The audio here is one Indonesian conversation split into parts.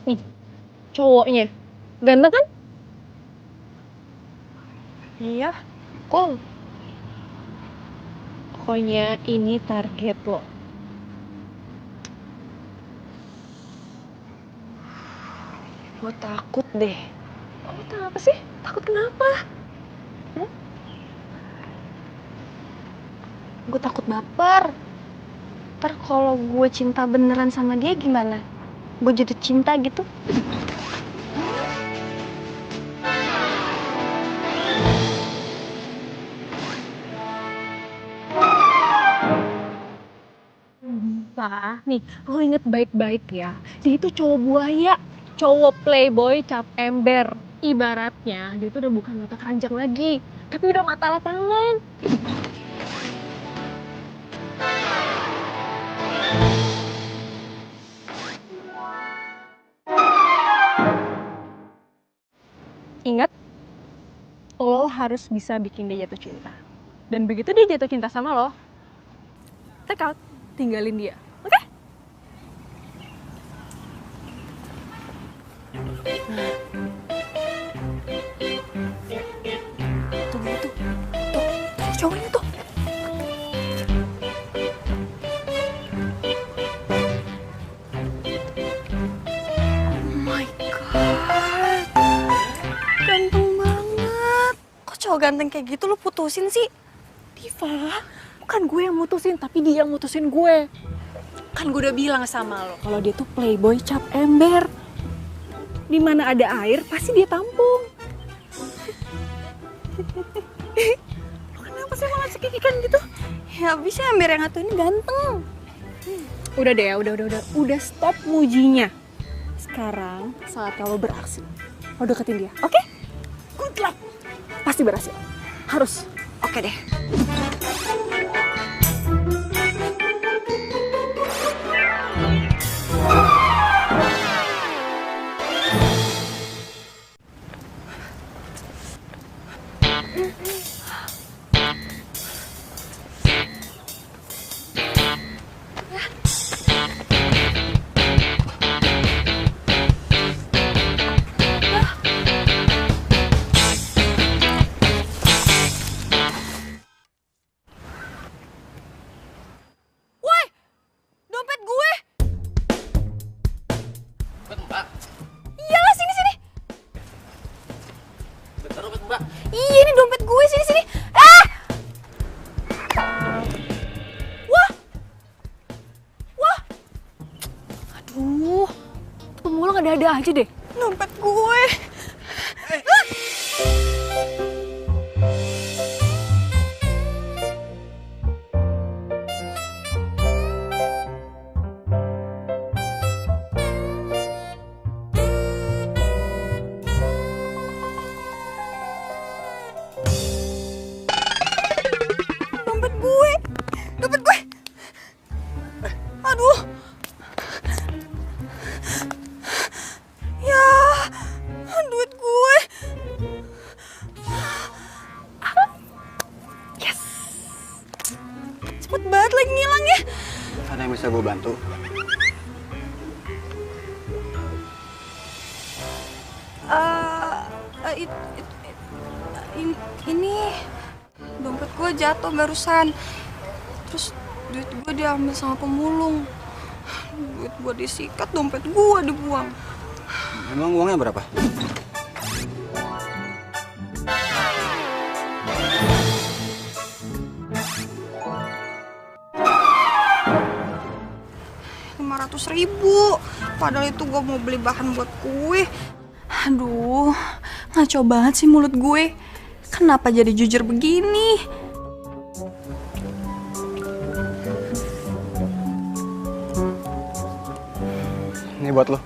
Nih, cowoknya. Ganteng kan? Iya, Cool. Pokoknya ini target lo. gue takut deh. Kamu tahu apa sih? Takut kenapa? Gue takut baper. Ntar kalau gue cinta beneran sama dia gimana? Gue jadi cinta gitu? Pak, nih, lo inget baik-baik ya. Dia itu cowok buaya, cowok playboy, cap ember. Ibaratnya, dia tuh udah bukan mata keranjang lagi, tapi udah mata lapangan. Ingat, lo harus bisa bikin dia jatuh cinta. Dan begitu dia jatuh cinta sama lo, take out, tinggalin dia. Oke? Tuh, cowoknya tuh. Oh my god, ganteng banget. Kok cowok ganteng kayak gitu lo putusin sih? Diva, bukan gue yang mutusin, tapi dia yang mutusin gue. Kan gue udah bilang sama lo. Kalau dia tuh playboy cap ember. Di mana ada air, pasti dia tampung. Lo kenapa sih malah cekikikan gitu? Ya bisa ember yang satu ini ganteng. Udah deh ya, udah stop mujinya. Sekarang saatnya lo beraksi. Lo deketin dia, oke? Good luck. Pasti berhasil. Harus. Oke deh. Woi, dompet gue. Mbak, Iyalah sini sini. bentar Mbak. Iya ini dompet gue sini sini. Ah! Wah. Wah. Aduh, pemulung ada-ada aja deh. Dompet gue. Dompet gue. Dompet gue. Aduh. Ya, duit gue. Yes. Cepet banget lagi ngilang ya. Ada yang bisa gue bantu? Ini dompet gue jatuh barusan. Terus duit gue diambil sama pemulung. Duit gue disikat, dompet gue dibuang. Emang uangnya berapa? Rp500.000. Padahal itu gue mau beli bahan buat kue. Aduh, ngaco banget sih mulut gue. Kenapa jadi jujur begini? Ini buat lo.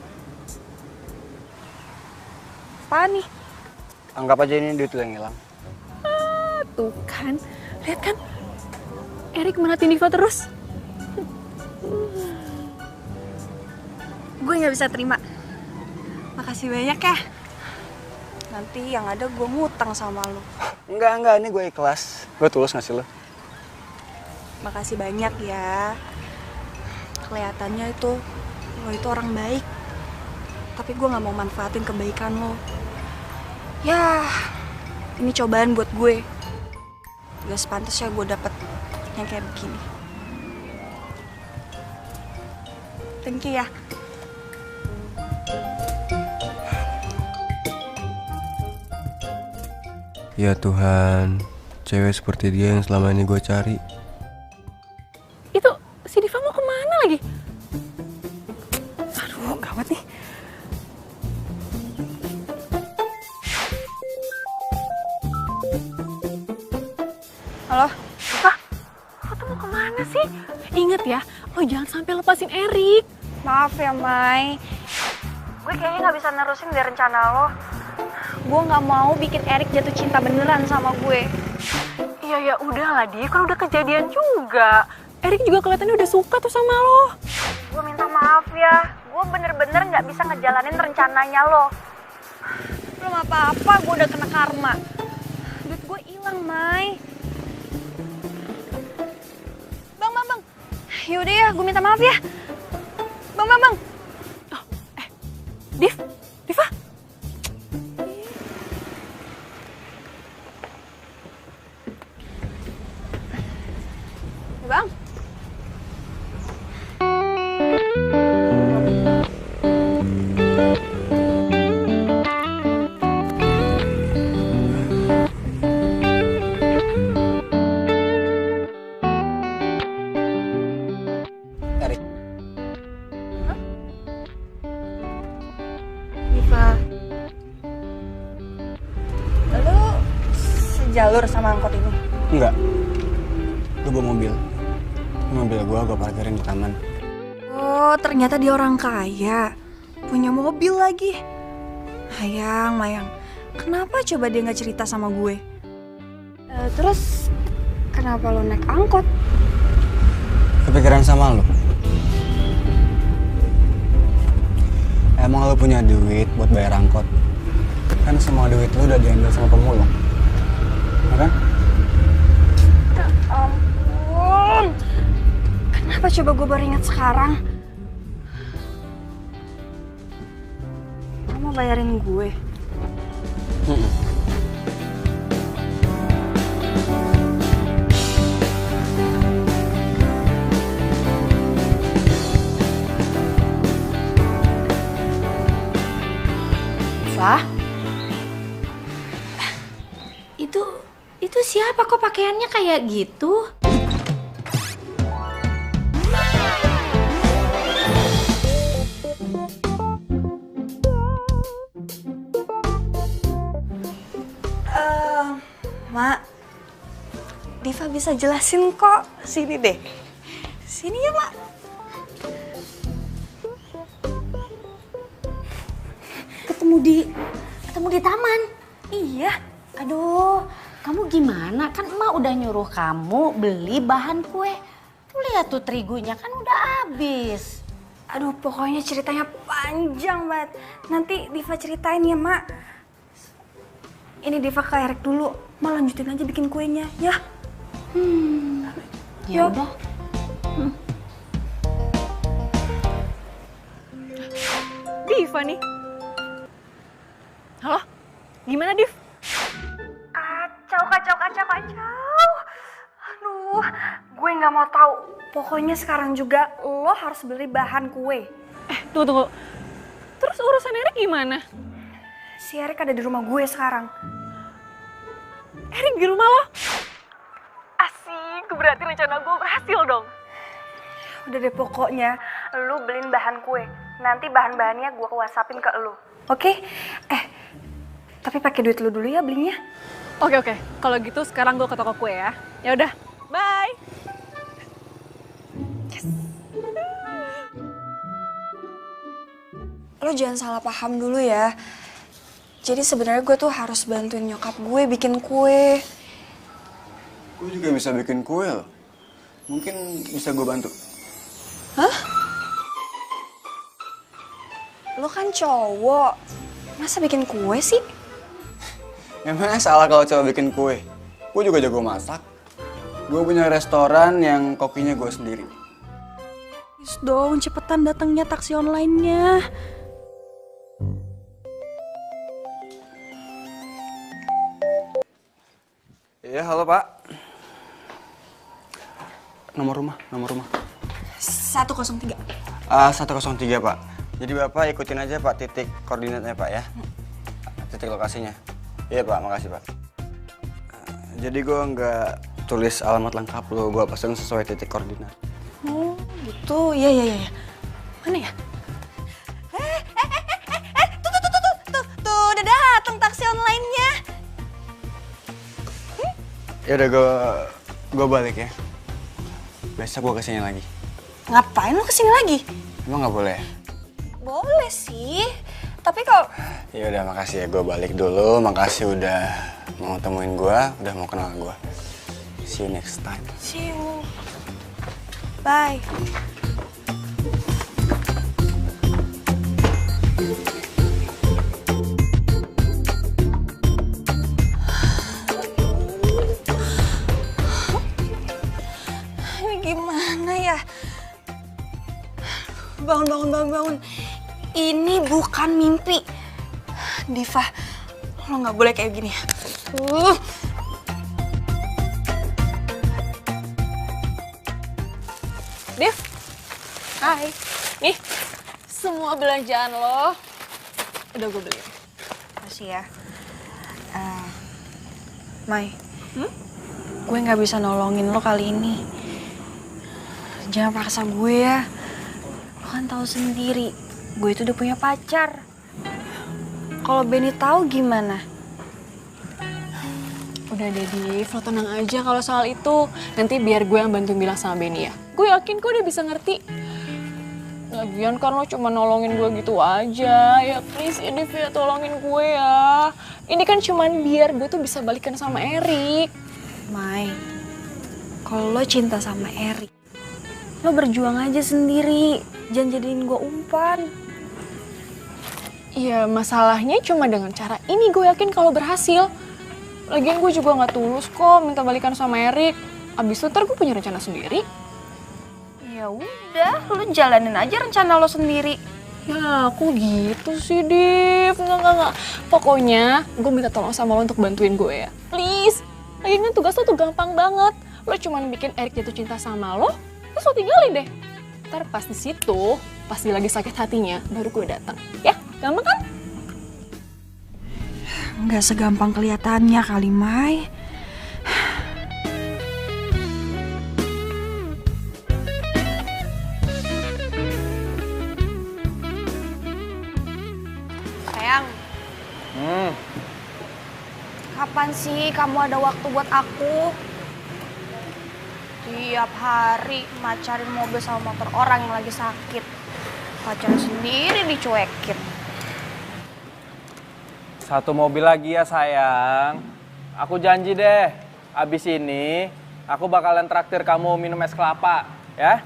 Apa nih? Anggap aja ini duit lo yang hilang. Tuh kan, lihat kan, Erik merhatiin Diva terus. Gue nggak bisa terima. Makasih banyak ya. Nanti yang ada gue ngutang sama lo. Enggak, ini gue ikhlas. Gue tulus ngasih lo. Makasih banyak ya. Kelihatannya itu lo itu orang baik. Tapi gue gak mau manfaatin kebaikan lo. Ya, ini cobaan buat gue. Gak sepantasnya gue dapet yang kayak begini. Thank you ya. Ya Tuhan, cewek seperti dia yang selama ini gue cari. Itu si Diva mau kemana lagi? Aduh, gawat nih. Halo? Diva, lo tuh mau kemana sih? Ingat ya, lo jangan sampai lepasin Erik. Maaf ya, Mai. Gue kayaknya gak bisa nerusin dari rencana lo. Gue gak mau bikin Erik jatuh cinta beneran sama gue. Iya ya udahlah Div, kan udah kejadian juga. Erik juga kelihatannya udah suka tuh sama lo. Gue minta maaf ya. Gue bener-bener gak bisa ngejalanin rencananya lo. Belum apa-apa, gue udah kena karma. Duit gue hilang, Mai. Bang. Yaudah ya, gue minta maaf ya. Bang. Oh, Diva. Bang. Erik. Diva. Lu sejalur sama angkot ini? Enggak. Gue bawa mobil. Mobil gue parkirin di taman. Oh, ternyata dia orang kaya. Punya mobil lagi. Mayang. Kenapa coba dia nggak cerita sama gue? Terus, kenapa lo naik angkot? Kepikiran sama lo? Emang lo punya duit buat bayar angkot? Kan semua duit lo udah diambil sama pemulung. Ya kan? Ya ampun. Kenapa coba gue baru ingat sekarang? Lo mau bayarin gue? Wah, itu siapa kok pakaiannya kayak gitu? Mak, Diva bisa jelasin kok. Sini deh. Sini ya, Mak. Ketemu di taman. Iya. Aduh, kamu gimana? Kan emak udah nyuruh kamu beli bahan kue. Tuh lihat tuh terigunya kan udah habis. Aduh, pokoknya ceritanya panjang banget. Nanti Diva ceritain ya, Mak. Ini Diva ke Erik dulu. Mak lanjutin aja bikin kuenya, ya. Ya udah. Diva nih. Halo? Gimana Div? Kacau. Aduh, gue nggak mau tahu. Pokoknya sekarang juga lo harus beli bahan kue. Tunggu. Terus urusan Erik gimana? Si Erik ada di rumah gue sekarang. Erik di rumah lo? Asik, berarti rencana gue berhasil dong. Udah deh, pokoknya lo beliin bahan kue. Nanti bahan-bahannya gue WhatsAppin ke lo. Oke? Tapi pakai duit lo dulu ya belinya. Oke. Kalau gitu sekarang gue ke toko kue ya. Ya udah, bye. Lo jangan salah paham dulu ya. Jadi sebenarnya gue tuh harus bantuin nyokap gue bikin kue. Gue juga bisa bikin kue loh. Mungkin bisa gue bantu. Hah? Lo kan cowok. Masa bikin kue sih? Emangnya salah kalau cowok bikin kue? Gue juga jago masak. Gue punya restoran yang kokinya gue sendiri. Please dong, cepetan datangnya taksi online-nya. Ya, halo Pak. Nomor rumah. 103. 103 Pak. Jadi Bapak ikutin aja Pak titik koordinatnya Pak ya. Titik lokasinya. Iya Pak, makasih Pak. Jadi gue nggak tulis alamat lengkap lo, gue pasang sesuai titik koordinat. Oh gitu, iya. Mana ya? Tuh, udah datang taksi online-nya. Ya udah gue balik ya. Besok gue kesini lagi. Ngapain lo kesini lagi? Emang nggak boleh? Boleh sih, tapi kalau... Ya udah makasih ya, gue balik dulu. Makasih udah mau temuin gue, udah mau kenal gue. See you next time. See you. Bye. Ini gimana ya? Bangun. Ini bukan mimpi. Diva, lo nggak boleh kayak gini. Div, hai. Nih, semua belanjaan lo udah gue beli. Makasih ya. Mai, gue nggak bisa nolongin lo kali ini. Jangan paksa gue ya. Lo kan tahu sendiri, gue itu udah punya pacar. Kalau Benny tahu gimana? Udah deh Div, lo tenang aja kalau soal itu. Nanti biar gue yang bantu bilang sama Benny ya. Gue yakin kok dia bisa ngerti. Lagian kan lo cuma nolongin gue gitu aja. Ya please ya Div ya, tolongin gue ya. Ini kan cuman biar gue tuh bisa balikan sama Erik. Mai, kalau lo cinta sama Erik, lo berjuang aja sendiri. Jangan jadiin gue umpan. Iya, masalahnya cuma dengan cara ini gue yakin kalau berhasil. Lagian gue juga gak tulus kok minta balikan sama Erik. Abis itu ntar gue punya rencana sendiri. Ya udah, lo jalanin aja rencana lo sendiri. Ya aku gitu sih Div. Enggak. Pokoknya gue minta tolong sama lo untuk bantuin gue ya. Please. Lagian kan tugas lo tuh gampang banget. Lo cuma bikin Erik jatuh cinta sama lo, terus lo tinggalin deh. Ntar pas di situ, pas dia lagi sakit hatinya, baru gue datang. Ya, gampang kan? Nggak segampang kelihatannya kali, Mai. Sayang. Kapan sih kamu ada waktu buat aku? Tiap hari macarin mobil sama motor orang yang lagi sakit. Pacar sendiri dicuekin. Satu mobil lagi ya sayang. Aku janji deh, abis ini aku bakalan traktir kamu minum es kelapa, ya?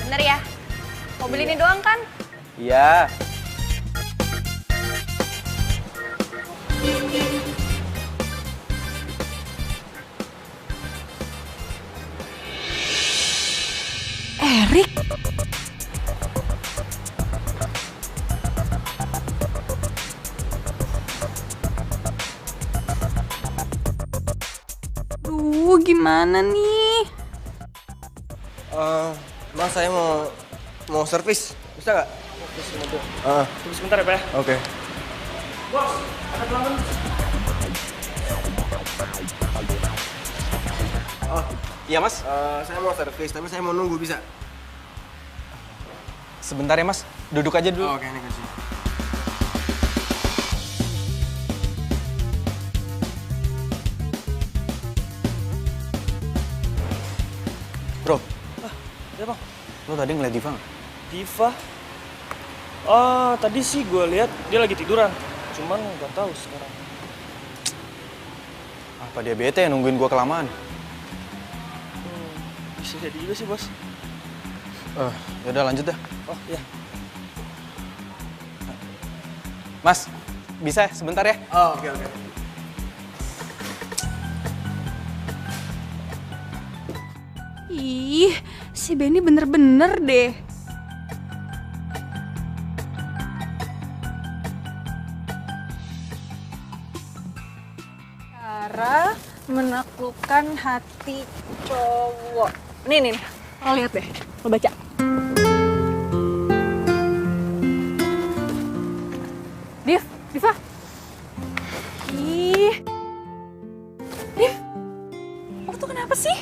Bener ya? Mobil ini doang kan? Iya. Erik? Duh, gimana nih? Mas saya mau servis, bisa nggak? Servis mobil. Tunggu sebentar ya, Pak. Oke. Bos, ada pelanggan. Oh, Iya, Mas. saya mau servis, tapi saya mau nunggu, bisa? Sebentar ya, Mas. Duduk aja dulu. Oke, ini kunci. Bro, Ya bang, lo tadi ngeliat Diva nggak? Diva? Oh, tadi sih gue lihat dia lagi tiduran. Cuman nggak tahu sekarang. Apa dia bete nungguin gue kelamaan? Bisa jadi juga sih bos. Yaudah lanjut dah. Oh iya. Mas, bisa ya? Sebentar ya? Oh, oke. Ih, Si Benny bener-bener deh. Cara menaklukkan hati cowok. Nih, lo lihat deh, lo baca. Diva. Ih. Div, lo tuh kenapa sih?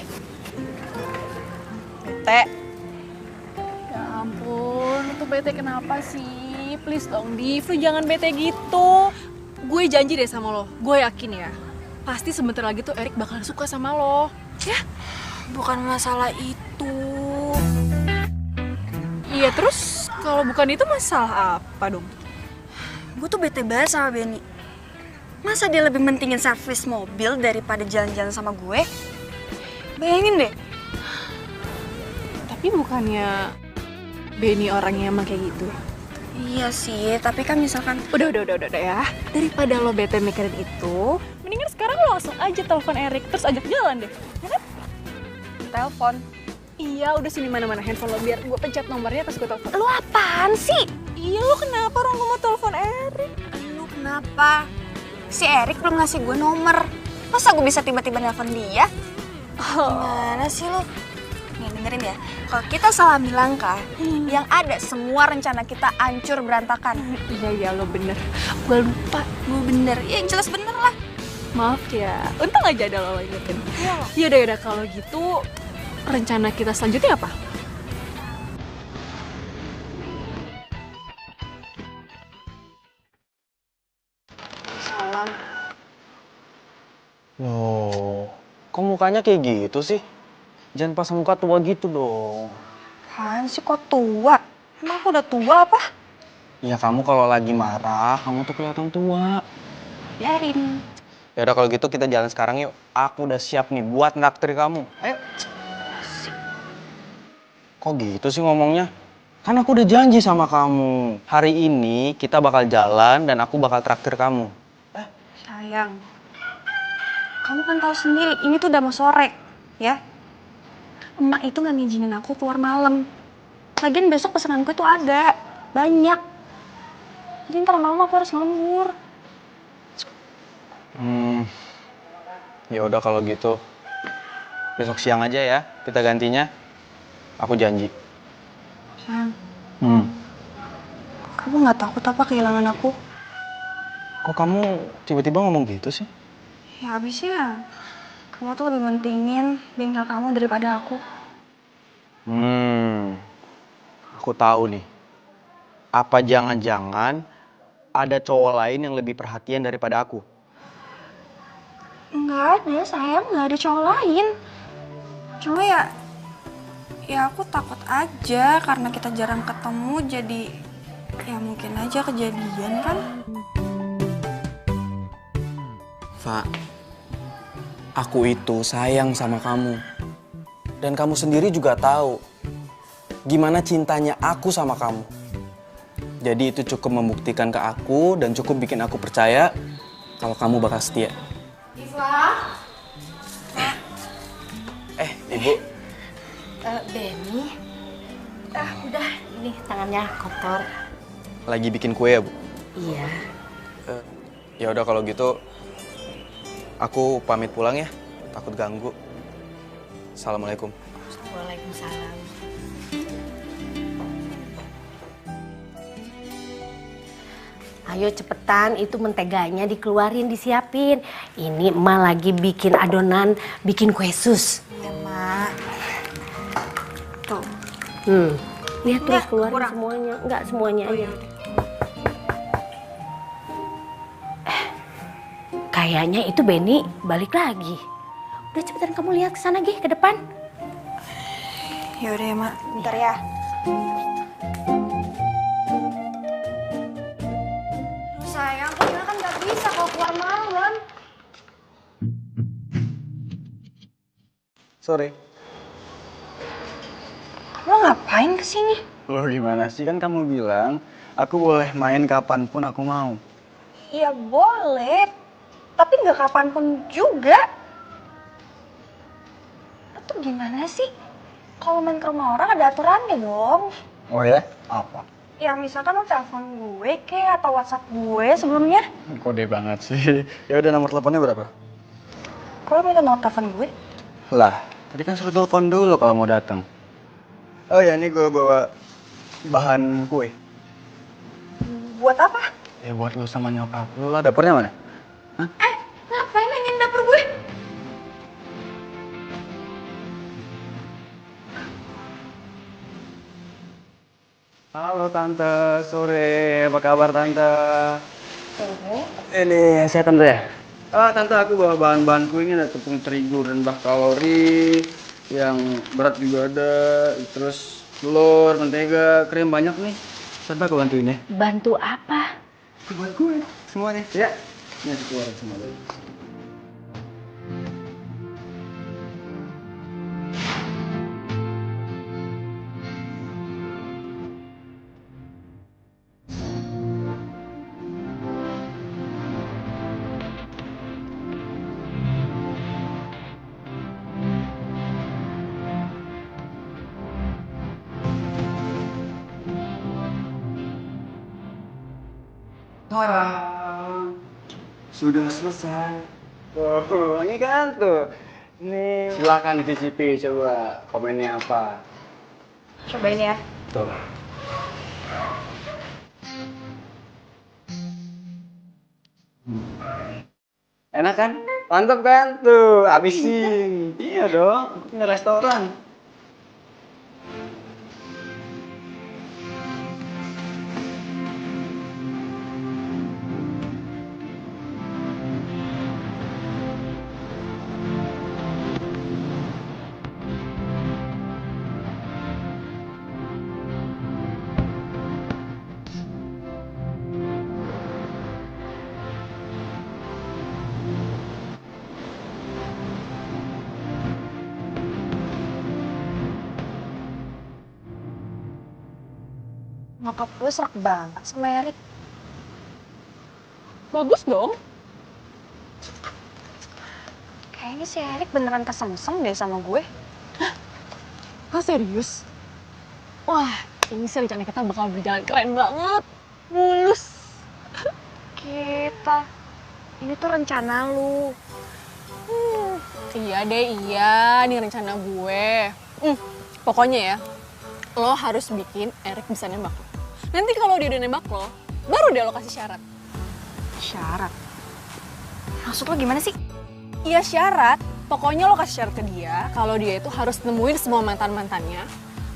Bete. Ya ampun, lo tuh bete kenapa sih? Please dong, Div, lo jangan bete gitu. Gue janji deh sama lo, gue yakin ya. Pasti sebentar lagi tuh Erik bakalan suka sama lo. Ya? Bukan masalah itu. Iya, terus kalau bukan itu masalah apa dong? Gue tuh bete banget sama Benny. Masa dia lebih mentingin servis mobil daripada jalan-jalan sama gue? Bayangin deh. Tapi bukannya Benny orangnya emang kayak gitu ya? Iya sih, tapi kan misalkan... Udah ya. Daripada lo bete mikirin itu, mendingan sekarang lo langsung aja telepon Erik, terus ajak jalan deh. Ya kan? Telepon. Iya, udah sini mana-mana handphone lo, biar gue pencet nomornya terus gue telepon. Lu apaan sih? Iya, lo kenapa orang mau telepon Erik? Lu kenapa? Si Erik belum ngasih gue nomor. Masa gue bisa tiba-tiba nelpon dia? Gimana sih lu? Nih dengerin ya, kalau kita salah melangkah, yang ada semua rencana kita hancur berantakan. Iya, lo bener. Gue lupa. Gue bener, ya yang jelas bener lah. Maaf ya, untung aja ada lo ingetin. Yaudah, kalau gitu rencana kita selanjutnya apa? Salam. Loh, kok mukanya kayak gitu sih? Jangan pasang muka tua gitu dong. Apaan sih kok tua? Emang aku udah tua apa? Ya kamu kalau lagi marah, kamu tuh kelihatan tua. Biarin. Ya udah kalau gitu kita jalan sekarang yuk. Aku udah siap nih buat naktir kamu. Ayo. Kok gitu sih ngomongnya? Kan aku udah janji sama kamu. Hari ini kita bakal jalan dan aku bakal traktir kamu. Sayang. Kamu kan tahu sendiri, ini tuh udah mau sore, ya? Emak itu gak ngizinin aku keluar malam. Lagian besok pesananku itu ada. Banyak. Jadi ntar malam aku harus ngembur. Ya udah kalau gitu. Besok siang aja ya, kita gantinya. Aku janji. Sayang, kamu gak takut apa kehilangan aku? Kok kamu tiba-tiba ngomong gitu sih? Ya abisnya, kamu tuh lebih mentingin bengkel kamu daripada aku. Aku tahu nih. Apa jangan-jangan ada cowok lain yang lebih perhatian daripada aku? Nggak ada, sayang. Nggak ada cowok lain. Cuma ya aku takut aja karena kita jarang ketemu, jadi ya mungkin aja kejadian kan. Fa, aku itu sayang sama kamu. Dan kamu sendiri juga tahu gimana cintanya aku sama kamu. Jadi itu cukup membuktikan ke aku dan cukup bikin aku percaya kalau kamu bakal setia. Diva? Ibu. Benny? Udah, ini tangannya kotor. Lagi bikin kue ya, Bu? Iya. Ya udah kalau gitu aku pamit pulang ya. Takut ganggu. Assalamualaikum. Waalaikumsalam. Ayo cepetan, itu menteganya dikeluarin, disiapin. Ini emak lagi bikin adonan, bikin kue sus. Ya, Mak. Tuh. Lihat tuh, Enggak, keluarin kurang. semuanya. Enggak, semuanya aja. Kayaknya itu Benny balik lagi. Udah cepetan kamu lihat ke sana, Gi, ke depan. Ya udah ya, Mak. Bentar ya. Sayang, aku kan nggak bisa kalau keluar malam. Sore. Lo ngapain kesini? Lo gimana sih? Kan kamu bilang aku boleh main kapanpun aku mau. Ya boleh, tapi nggak kapanpun juga. Lo tuh gimana sih? Kalau main ke rumah orang ada aturannya dong. Oh ya? Apa? Ya misalkan lo telepon gue kayak atau WhatsApp gue sebelumnya. Kode banget sih. Ya udah, nomor teleponnya berapa? Kok lo minta nomor telepon gue? Lah, tadi kan suruh telepon dulu kalau mau datang. Oh ya, ini gue bawa bahan kue. Buat apa? Ya buat lu sama nyokap lu lah. Dapurnya mana? Ngapain nanyain dapur gue? Halo Tante, sore. Apa kabar Tante? Ini saya Tante ya? Tante, aku bawa bahan-bahan kue ini, ada tepung terigu, rendah kalori, yang berat juga ada, terus telur, mentega, krim banyak nih. Tante, aku bantuin ya? Bantu apa? Buat kue, semua nih. Ya. Ini aku keluarin semua dulu. Sudah selesai. Oh, ini kan tuh. Ini silakan dicicipi, coba komennya apa. Cobain ya. Tuh. Enak kan? Mantap kan? Tuh, habisin. Iya dong, ini restoran. Nyokap gue serak banget sama Erik. Bagus dong. Kayaknya si Erik beneran kesengsem deh sama gue. Ah, serius? Wah, ini sih rencana kita bakal berjalan keren banget. Mulus. Kita. Ini tuh rencana lu. Iya deh, iya. Ini rencana gue. Pokoknya ya, lo harus bikin Erik bisa nembak lo. Nanti kalau dia udah nembak lo, baru dia lo kasih syarat. Syarat? Maksud lo gimana sih? Iya syarat. Pokoknya lo kasih syarat ke dia kalau dia itu harus nemuin semua mantan-mantannya,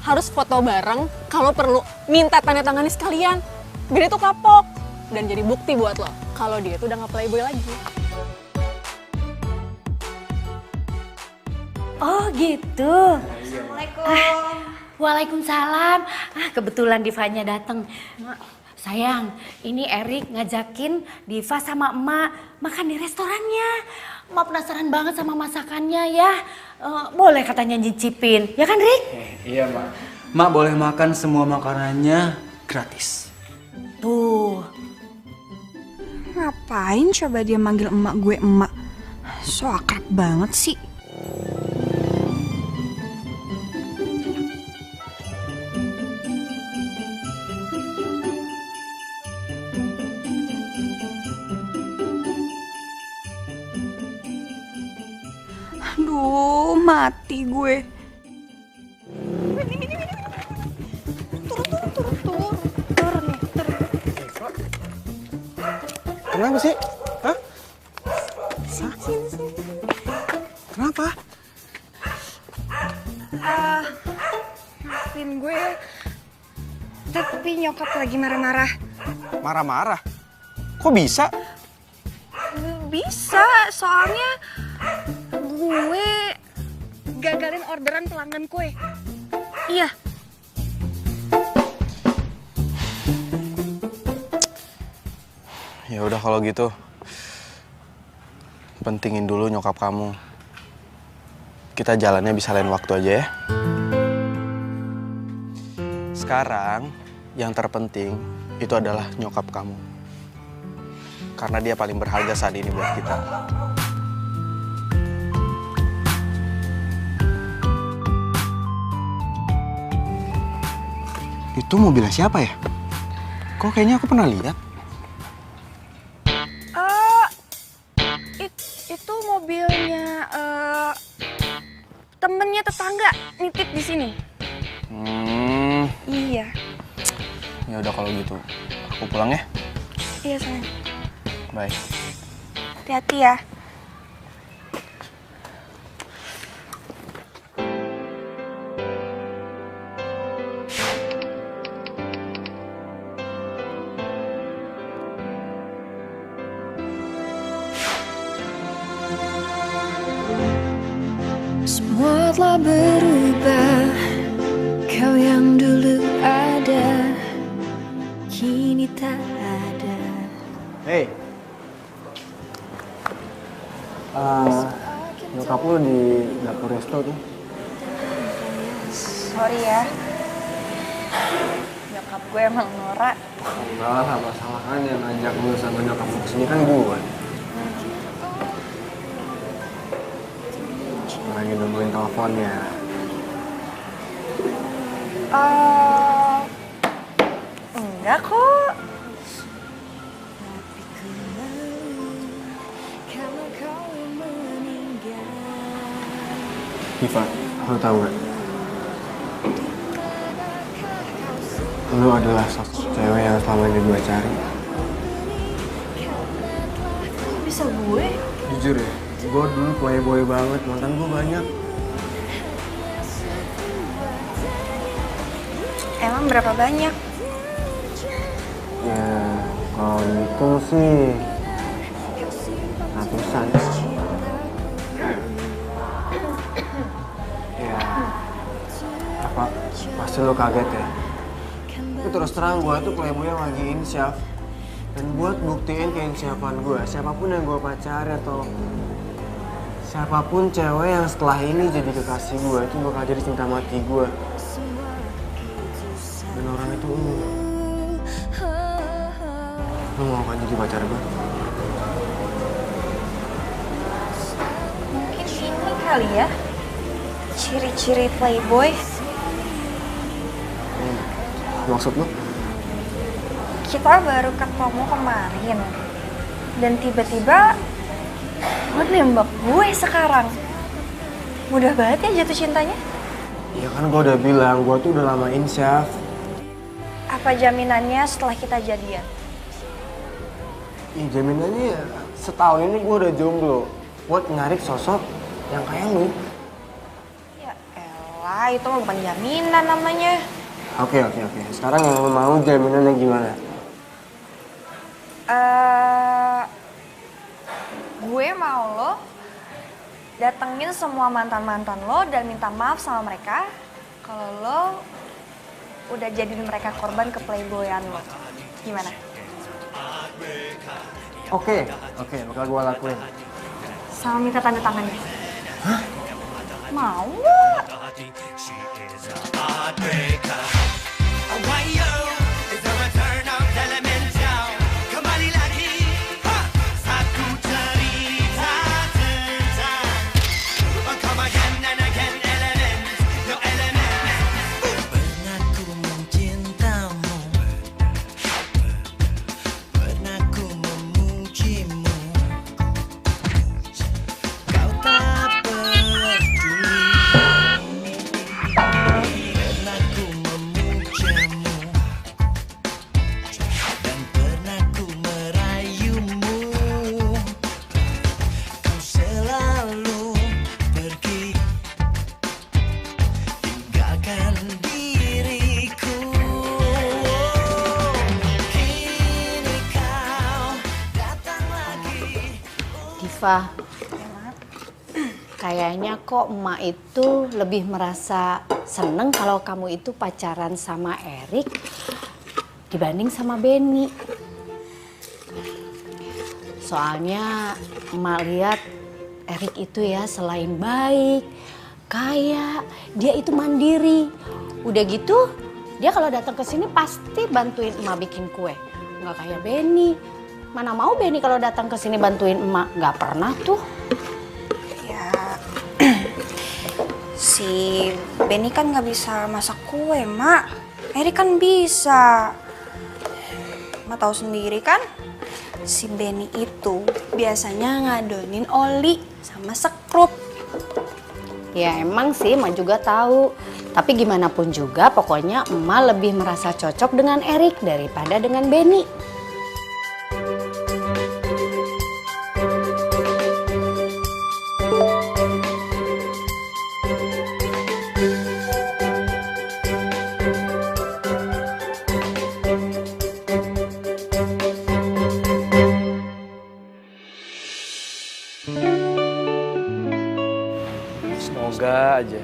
harus foto bareng, kalau perlu minta tanda tangannya sekalian. Biar itu kapok dan jadi bukti buat lo kalau dia itu udah nggak playboy lagi. Oh gitu. Assalamualaikum. Waalaikumsalam. Kebetulan Divanya datang. Sayang, ini Erik ngajakin Diva sama emak makan di restorannya. Emak penasaran banget sama masakannya ya. Boleh katanya nyicipin, ya kan Rik? Iya, Mak. Mak boleh makan semua makanannya gratis. Tuh. Ngapain coba dia manggil emak gue emak? So akrab banget sih. Aduh, mati gue. Turun nih, turun. Kenapa sih? Hah? Sini. Kenapa? Maafin gue. Tapi nyokap lagi marah-marah. Marah-marah? Kok bisa? Bisa, soalnya gue gagalin orderan pelanggan kue. Iya. Ya udah kalau gitu, pentingin dulu nyokap kamu. Kita jalannya bisa lain waktu aja ya. Sekarang yang terpenting itu adalah nyokap kamu. Karena dia paling berharga saat ini buat kita. Itu mobilnya siapa ya? Kok kayaknya aku pernah lihat? Itu mobilnya temennya tetangga nitip di sini. Iya. Ya udah kalau gitu, aku pulang ya. Iya sayang. Bye. Hati-hati ya. Semua telah berubah, kau yang dulu ada, kini tak ada. Hey. Nyokap lu di dapur resto tuh. Sorry ya. Nyokap gue emang norak. Enggak lah, masalah kan yang ngajak lu sama nyokap lu kesini kan gue. Lagi nungguin teleponnya. Enggak kok. Diva, lu tahu gak? Lu adalah sosok cewek yang selama ini gue cari. Bisa gue? Jujur ya, gue dulu playboy banget, mantan gue banyak. Emang berapa banyak? Ya, kalau dihitung sih ratusan. Ya, apa pasti lo kaget ya? Tapi terus terang gue tuh playboy yang lagi insyaf. Dan buat buktiin keinsyafan gue, siapapun yang gue pacari atau siapapun cewek yang setelah ini jadi kekasih gue itu bakal jadi cinta mati gue. Dan orang itu lu mau kan jadi pacar gue? Mungkin ini kali ya. Ciri-ciri playboy. Maksud lu? Kita baru ketemu kemarin. Dan tiba-tiba lo nembak gue sekarang. Mudah banget ya jatuh cintanya. Ya kan gue udah bilang, gue tuh udah lama insyaf. Apa jaminannya setelah kita jadian? Ih, jaminannya ya setahun ini gue udah jomblo. Buat nyari sosok yang kayak lu. Ya elah, itu mah bukan jaminan namanya. Oke. Sekarang yang lu mau jaminannya gimana? Gue mau lo datengin semua mantan-mantan lo dan minta maaf sama mereka kalau lo udah jadiin mereka korban ke playboyan lo. Gimana? Oke, bakal gue lakuin. Sama minta tanda tangannya. Hah? Mau nggak? Diva, kayaknya kok emak itu lebih merasa seneng kalau kamu itu pacaran sama Erik dibanding sama Benny. Soalnya emak lihat Erik itu ya selain baik, kaya, dia itu mandiri. Udah gitu, dia kalau datang ke sini pasti bantuin emak bikin kue. Nggak kayak Benny. Mana mau Benny kalau datang ke sini bantuin emak, nggak pernah tuh. Ya, si Benny kan nggak bisa masak kue, Mak. Erik kan bisa. Ma tahu sendiri kan, si Benny itu biasanya ngadonin oli sama sekrup. Ya emang sih, emak juga tahu. Tapi gimana pun juga, pokoknya emak lebih merasa cocok dengan Erik daripada dengan Benny. Semoga aja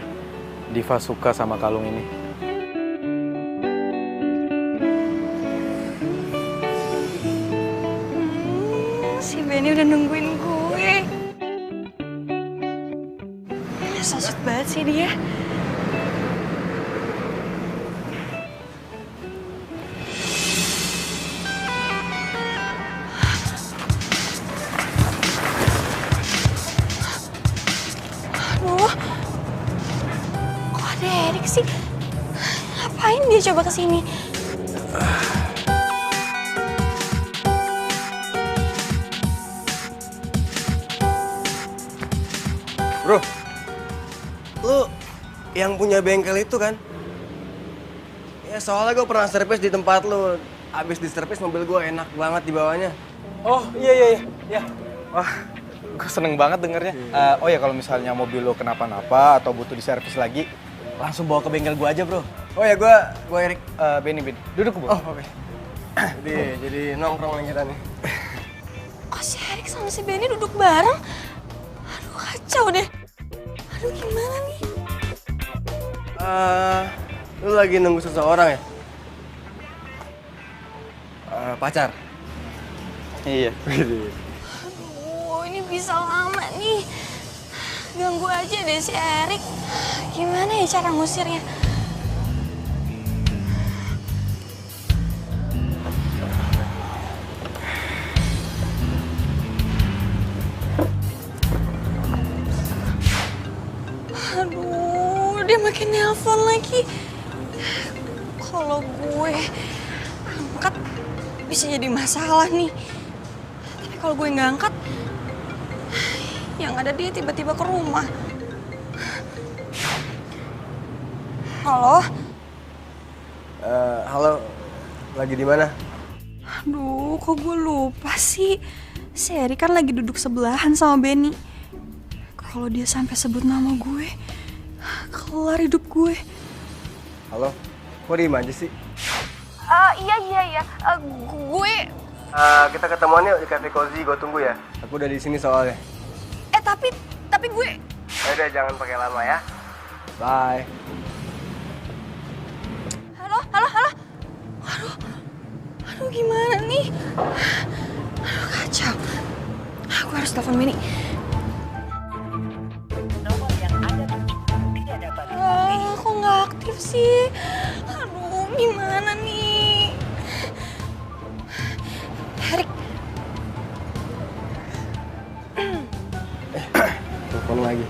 Diva suka sama kalung ini. Si Benny udah nungguin gue. So sweet banget sih dia. Aduh, kok ada Erik sih? Ngapain dia coba kesini? Bro, lu yang punya bengkel itu kan? Ya soalnya gue pernah servis di tempat lu. Abis di servis mobil gue enak banget di bawahnya. Oh iya. Wah, gue seneng banget dengernya. Oh ya kalau misalnya mobil lo kenapa-napa atau butuh diservis lagi, langsung bawa ke bengkel gue aja bro. Oh ya gue Erik. Benny, duduk bro. Oh oke. Jadi nongkrong lagi kita nih. Kok si Erik sama si Benny duduk bareng? Aduh kacau deh. Aduh gimana nih? Lu lagi nunggu seseorang ya? Pacar? Iya. Aduh ini bisa lama nih. Ganggu aja deh si Erik. Gimana ya cara ngusirnya? Aduh, dia makin nelpon lagi. Kalau gue angkat bisa jadi masalah nih. Tapi kalau gue nggak angkat, yang ada dia tiba-tiba ke rumah. Halo? Halo, lagi di mana? Aduh, kok gue lupa sih. Si Erik kan lagi duduk sebelahan sama Benny. Kalau dia sampai sebut nama gue, kelar hidup gue. Halo, kok diem aja sih? Iya. Gue... Kita ketemuan yuk di Cafe Cozy, gue tunggu ya. Aku udah di sini soalnya. Tapi gue... Udah jangan pakai lama ya. Bye. Halo? Aduh gimana nih? Aduh kacau. Aku harus telepon Benny. Kok nggak aktif sih? Aduh gimana nih? Erik. Telepon lagi.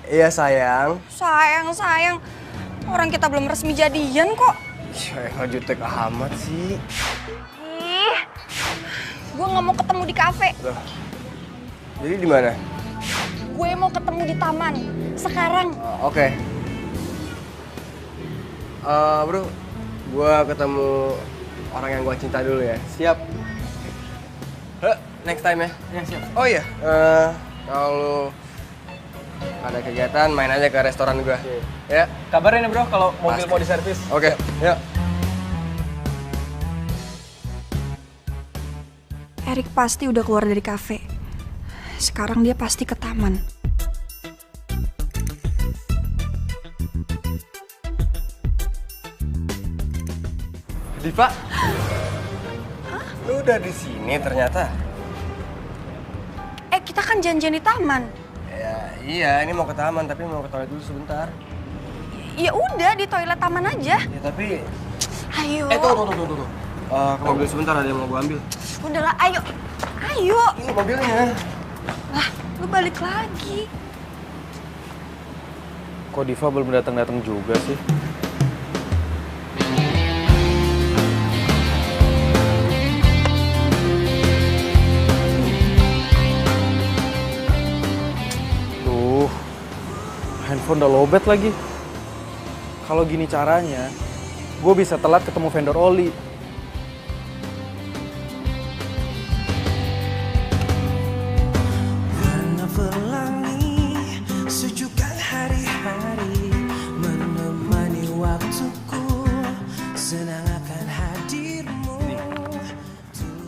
Iya sayang. Sayang. Orang kita belum resmi jadian kok. Nggak jutek amat sih. Ih, gue nggak mau ketemu di kafe. Loh. Jadi di mana? Gue mau ketemu di taman. Sekarang. Oke. Bro, gue ketemu orang yang gue cinta dulu ya. Siap. Next time ya. Ya siap. Oh iya, kalau ada kegiatan main aja ke restoran gue. Ya. Kabarin ya bro kalau mobil Pasti. mau diservis. Oke. Ya. Erik pasti udah keluar dari kafe. Sekarang dia pasti ke taman. Diva. Lu udah di sini ternyata. Kita kan janjian di taman. Ya, iya, ini mau ke taman tapi mau ke toilet dulu sebentar. Ya udah di toilet taman aja. Ya tapi Ayo. tunggu. Ke mobil sebentar, ada yang mau gue ambil. Udahlah, ayo. Ini mobilnya. Lah, lu balik lagi. Kok Diva belum datang-datang juga sih? Tuh, handphone udah lowbat lagi. Kalau gini caranya, gue bisa telat ketemu vendor oli.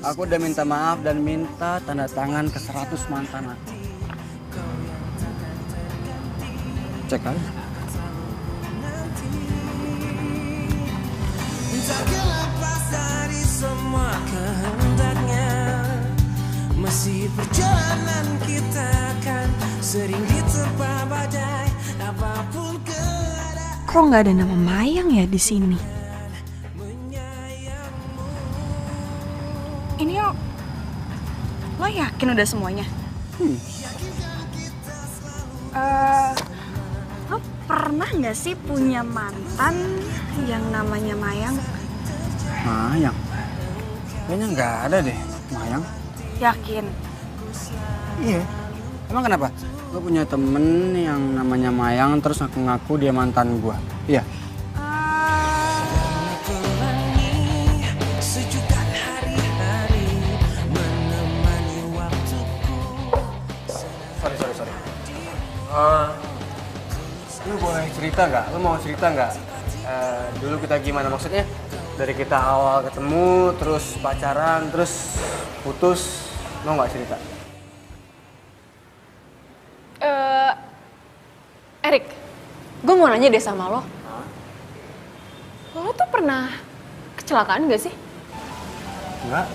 Aku udah minta maaf dan minta tanda tangan ke 100 mantan aku. Cek kan? Masih perjalanan kita kan sering diterpa badai apapun keadaan. Kok nggak ada nama Mayang ya di sini? Ini lo yakin udah semuanya? Lo pernah nggak sih punya mantan yang namanya Mayang? Mayang? Kayaknya nggak ada deh, Mayang. Yakin? Iya. Emang kenapa? Gue punya temen yang namanya Mayang terus ngaku-ngaku dia mantan gue. Iya. Sorry. Lu boleh cerita nggak? Lu mau cerita nggak? Dulu kita gimana maksudnya? Dari kita awal ketemu, terus pacaran, terus putus, mau nggak cerita? Erik, gue mau nanya deh sama lo. Lo tuh pernah kecelakaan gak sih? Enggak.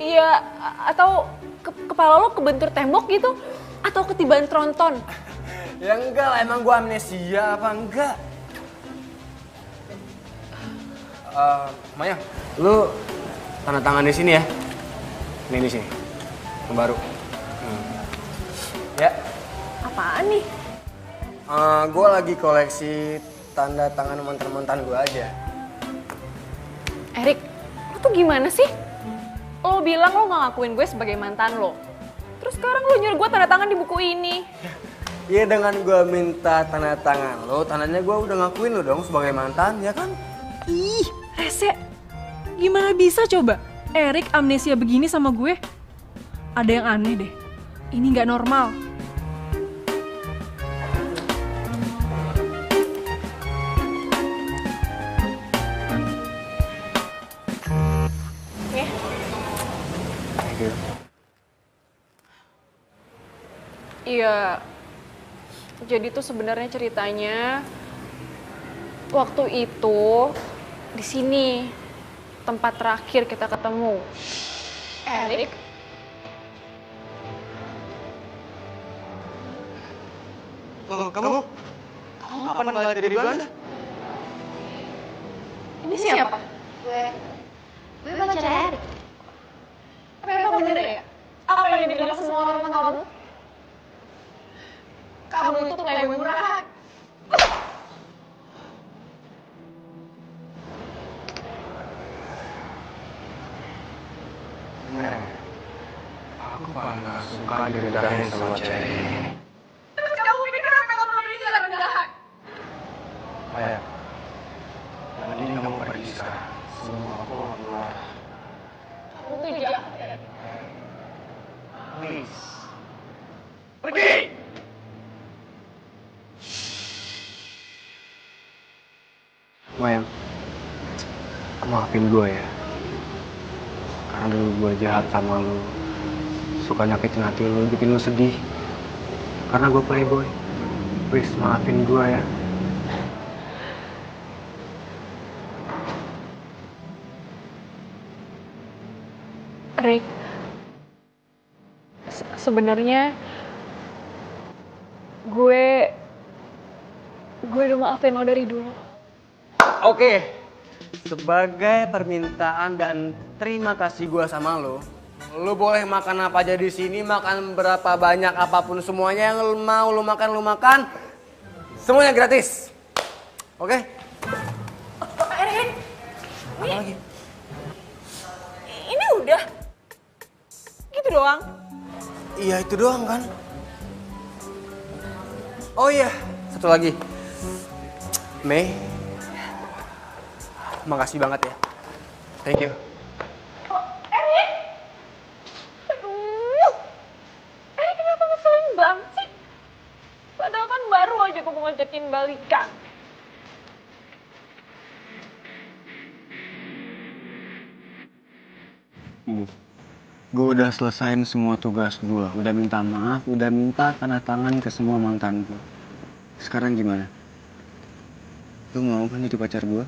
Iya, atau kepala lo kebentur tembok gitu? Atau ketibaan tronton? Ya enggak lah, emang gue amnesia apa enggak? Maya, lu tanda tangan di sini ya. Ini di sini, yang baru. Ya. Apaan nih? Gue lagi koleksi tanda tangan mantan-mantan gue aja. Erik, lo tuh gimana sih? Lo bilang lo gak ngakuin gue sebagai mantan lo. Terus sekarang lo nyuruh gue tanda tangan di buku ini. Iya, dengan gue minta tanda tangan lo, tandanya gue udah ngakuin lo dong sebagai mantan, ya kan? Ih, rese. Gimana bisa coba? Erik amnesia begini sama gue? Ada yang aneh deh. Ini nggak normal. Ya. Thank you. Iya. Jadi tuh sebenarnya ceritanya waktu itu di sini tempat terakhir kita ketemu. Erik. Loh, kamu kapan balik dari Belanda? Ini siapa? Gue pacar Erik. Apa emang bener ya? Apa yang dibilang semua orang tentang kamu? Kamu itu playboy murahan. Bener. Aku paling gak suka direndahin sama cewek ini. Terus kamu pikir apa kamu lebih dari rendahan? Maya, mending kamu pergi sekarang. Sebelum aku keluar. Kamu tuh jahat, Erik. Please. Pergi! Mayang, maafin gue ya. Karena dulu gue jahat sama lu. Suka nyakitin hati lu, bikin lu sedih. Karena gue playboy. Please, maafin gue ya. Rick, sebenarnya gue udah maafin lo dari dulu. Oke, sebagai permintaan dan terima kasih gue sama lo boleh makan apa aja di sini, makan berapa banyak apapun semuanya yang lo mau lo makan. Semuanya gratis. Oke? Erin, Apa lagi? ini udah. Gitu doang. Iya itu doang kan? Oh iya, satu lagi. Mei, makasih banget ya. Thank you. Kenapa ngeselin banget sih? Padahal kan baru aja aku ngajakin balikan. Gue udah selesain semua tugas gue. Udah minta maaf, udah minta tanda tangan ke semua mantan gue. Sekarang gimana? Lu mau kan jadi pacar gue?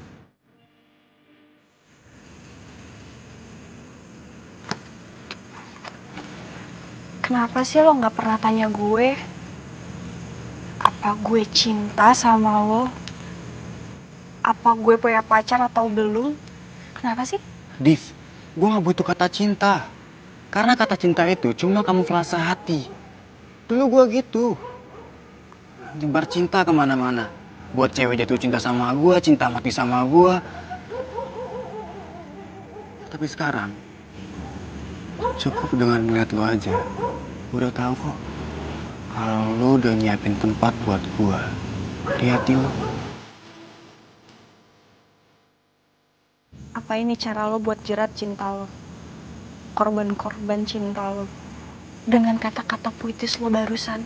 Kenapa sih lo nggak pernah tanya gue? Apa gue cinta sama lo? Apa gue punya pacar atau belum? Kenapa sih? Div, gue gak butuh kata cinta. Karena kata cinta itu cuma kamuflase hati. Dulu gue gitu. Nyebar cinta kemana-mana. Buat cewek jatuh cinta sama gue, cinta mati sama gue. Tapi sekarang, cukup dengan ngeliat lo aja. Gue udah tahu kok. Kalau lo udah nyiapin tempat buat gue di hati lo. Apa ini cara lo buat jerat cinta lo? Korban-korban cinta lo. Dengan kata-kata puitis lo barusan.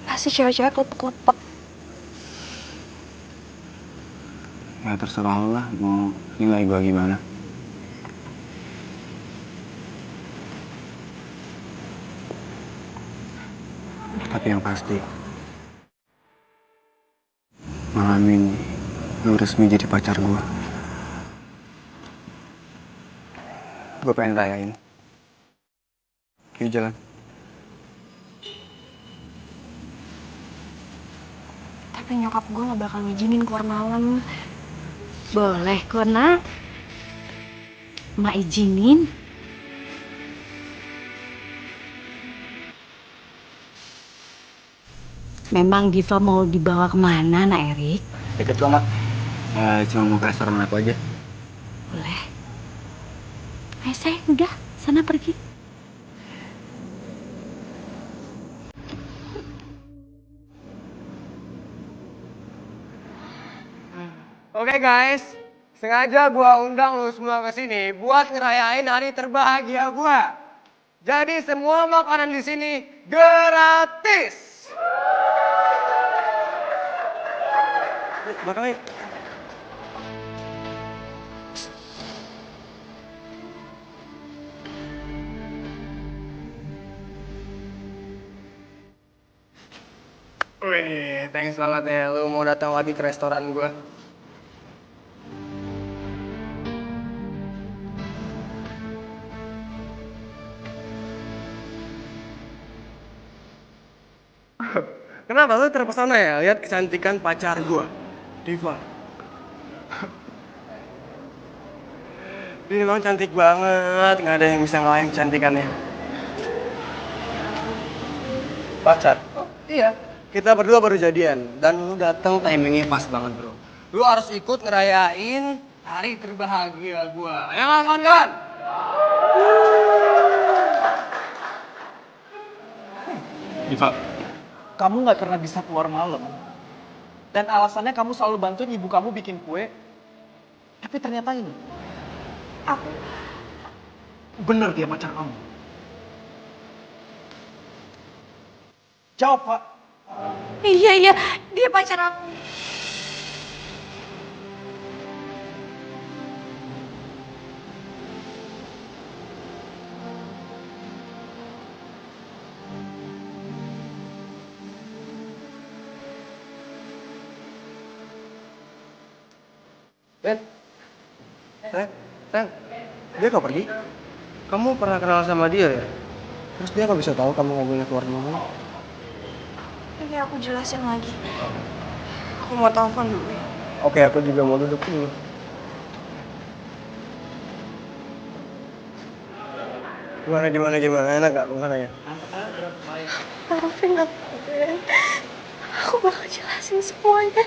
Pasti cewek-cewek lepek-lepek. Ya terserah lo lah, mau nilai gue gimana. Tapi yang pasti, malam ini lo resmi jadi pacar gue. Gue pengen rayain. Yuk jalan. Tapi nyokap gue gak bakal ngizinin keluar malam. Boleh kok, Nak. Mak izinin. Memang Diva mau dibawa kemana, Nak Erik? Deket kok, Mak. Cuma mau ke restoran aku aja. Boleh. Ayo sayang, udah. Sana pergi. Oke guys, sengaja gua undang lu semua ke sini buat ngerayain hari terbahagia gua. Jadi semua makanan di sini gratis. Belakang yuk. Wih, thanks banget ya lu mau datang lagi ke restoran gua. Kenapa lu terpesona ya lihat kecantikan pacar gua, Diva? Dia memang cantik banget, nggak ada yang bisa ngalahin kecantikannya. Pacar? Oh, iya. Kita berdua baru jadian dan lu datang timingnya pas banget bro. Lu harus ikut ngerayain hari terbahagia gua. Ya nggak kawan-kawan? Diva, kamu nggak pernah bisa keluar malam. Dan alasannya kamu selalu bantuin ibu kamu bikin kue. Tapi ternyata ini. Aku Bener dia pacar kamu. Jawab, Pak. Iya, dia pacar aku. Ben, Sayang, dia kok pergi? Kamu pernah kenal sama dia ya? Terus dia kok bisa tahu kamu ngobrolnya keluar rumah? Ini aku jelasin lagi. Aku mau telepon dulu ya. Oke, aku juga mau duduk dulu. Gimana? Enak gak makanannya? Maafin aku, Ben. Aku bakal jelasin semuanya.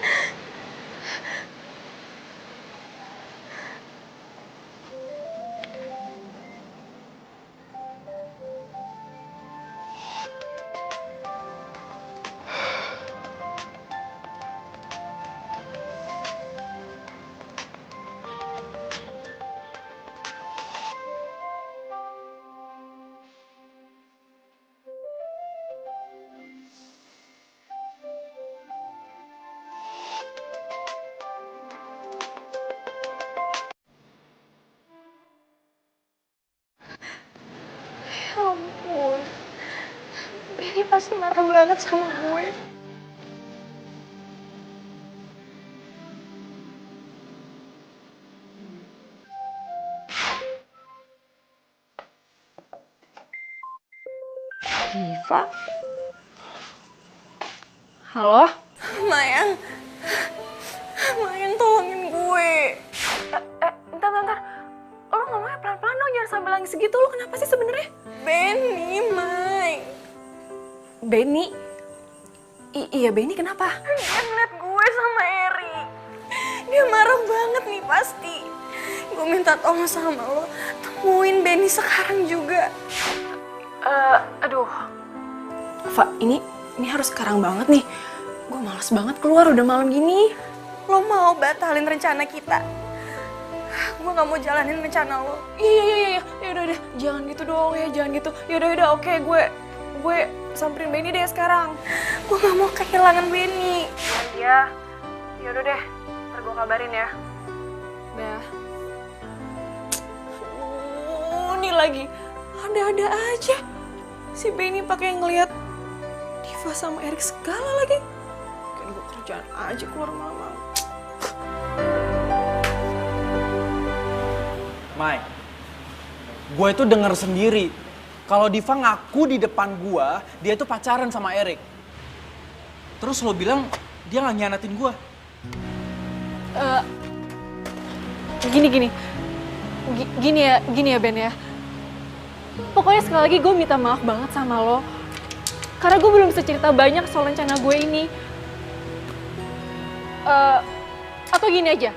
Ya ampun, Benny pasti marah banget sama gue. Diva? Halo? Mayang. Mayang tolongin gue. Bentar. Lo ngomongnya pelan-pelan dong, jangan sambil nangis segitu. Lo kenapa sih sebenarnya? Benny, May. Benny? Iya, Benny kenapa? Dia ngeliat gue sama Erik. Dia marah banget nih pasti. Gue minta tolong sama lo, temuin Benny sekarang juga. Aduh. Fa, ini harus sekarang banget nih. Gue malas banget keluar udah malam gini. Lo mau batalin rencana kita? Gue gak mau jalanin rencana lo. Iya. Yaudah. Jangan gitu dong ya, jangan gitu. Yaudah, oke. Gue samperin Benny deh sekarang. Gue gak mau kehilangan Benny. Iya. Yaudah deh, ntar gue kabarin ya. Dah. Ini lagi. Ada-ada aja. Si Benny pakai ngeliat Diva sama Erik segala lagi. Kayak gue kerjaan aja keluar malam-malam. Mai, gue itu denger sendiri kalau Diva ngaku di depan gue dia itu pacaran sama Erik. Terus lo bilang dia nggak nyianatin gue. Gini ya Ben ya. Pokoknya sekali lagi gue minta maaf banget sama lo. Karena gue belum bisa cerita banyak soal rencana gue ini. Atau gini aja.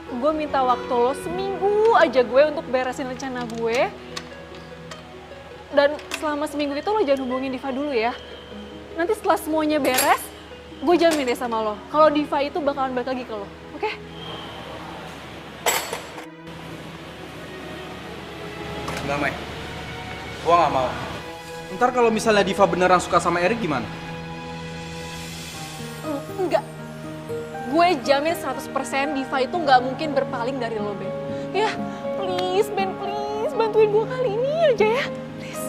Gue minta waktu lo seminggu aja gue untuk beresin rencana gue. Dan selama seminggu itu lo jangan hubungin Diva dulu ya. Nanti setelah semuanya beres, gue jamin deh sama lo. Kalau Diva itu bakalan balik lagi ke lo, oke? Enggak, Mai. Gue nggak mau. Ntar kalau misalnya Diva beneran suka sama Erik gimana? Enggak. Gue jamin 100% Diva itu nggak mungkin berpaling dari lo, Ben. Ya, please, Ben, please. Bantuin gue kali ini aja ya. Please.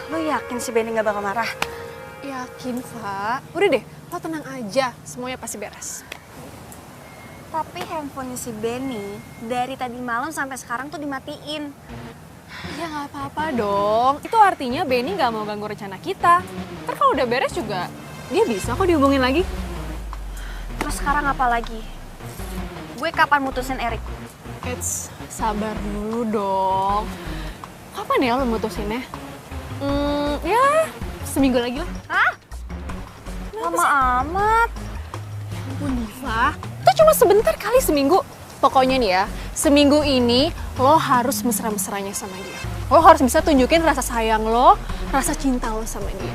Lo yakin si Benny gak bakal marah? Yakin, Fa. Udah deh, lo tenang aja. Semuanya pasti beres. Tapi handphonenya si Benny dari tadi malam sampai sekarang tuh dimatiin. Ya nggak apa-apa dong. Itu artinya Benny nggak mau ganggu rencana kita. Ntar kalau udah beres juga, dia bisa kok dihubungin lagi. Terus sekarang apa lagi? Gue kapan mutusin Erik? Eits, sabar dulu dong. Kapan ya lo mutusinnya? Ya seminggu lagi lah. Hah? Lama amat. Ya ampun Diva, itu cuma sebentar kali seminggu. Pokoknya nih ya, seminggu ini lo harus mesra-mesranya sama dia. Lo harus bisa tunjukin rasa sayang lo, rasa cinta lo sama dia.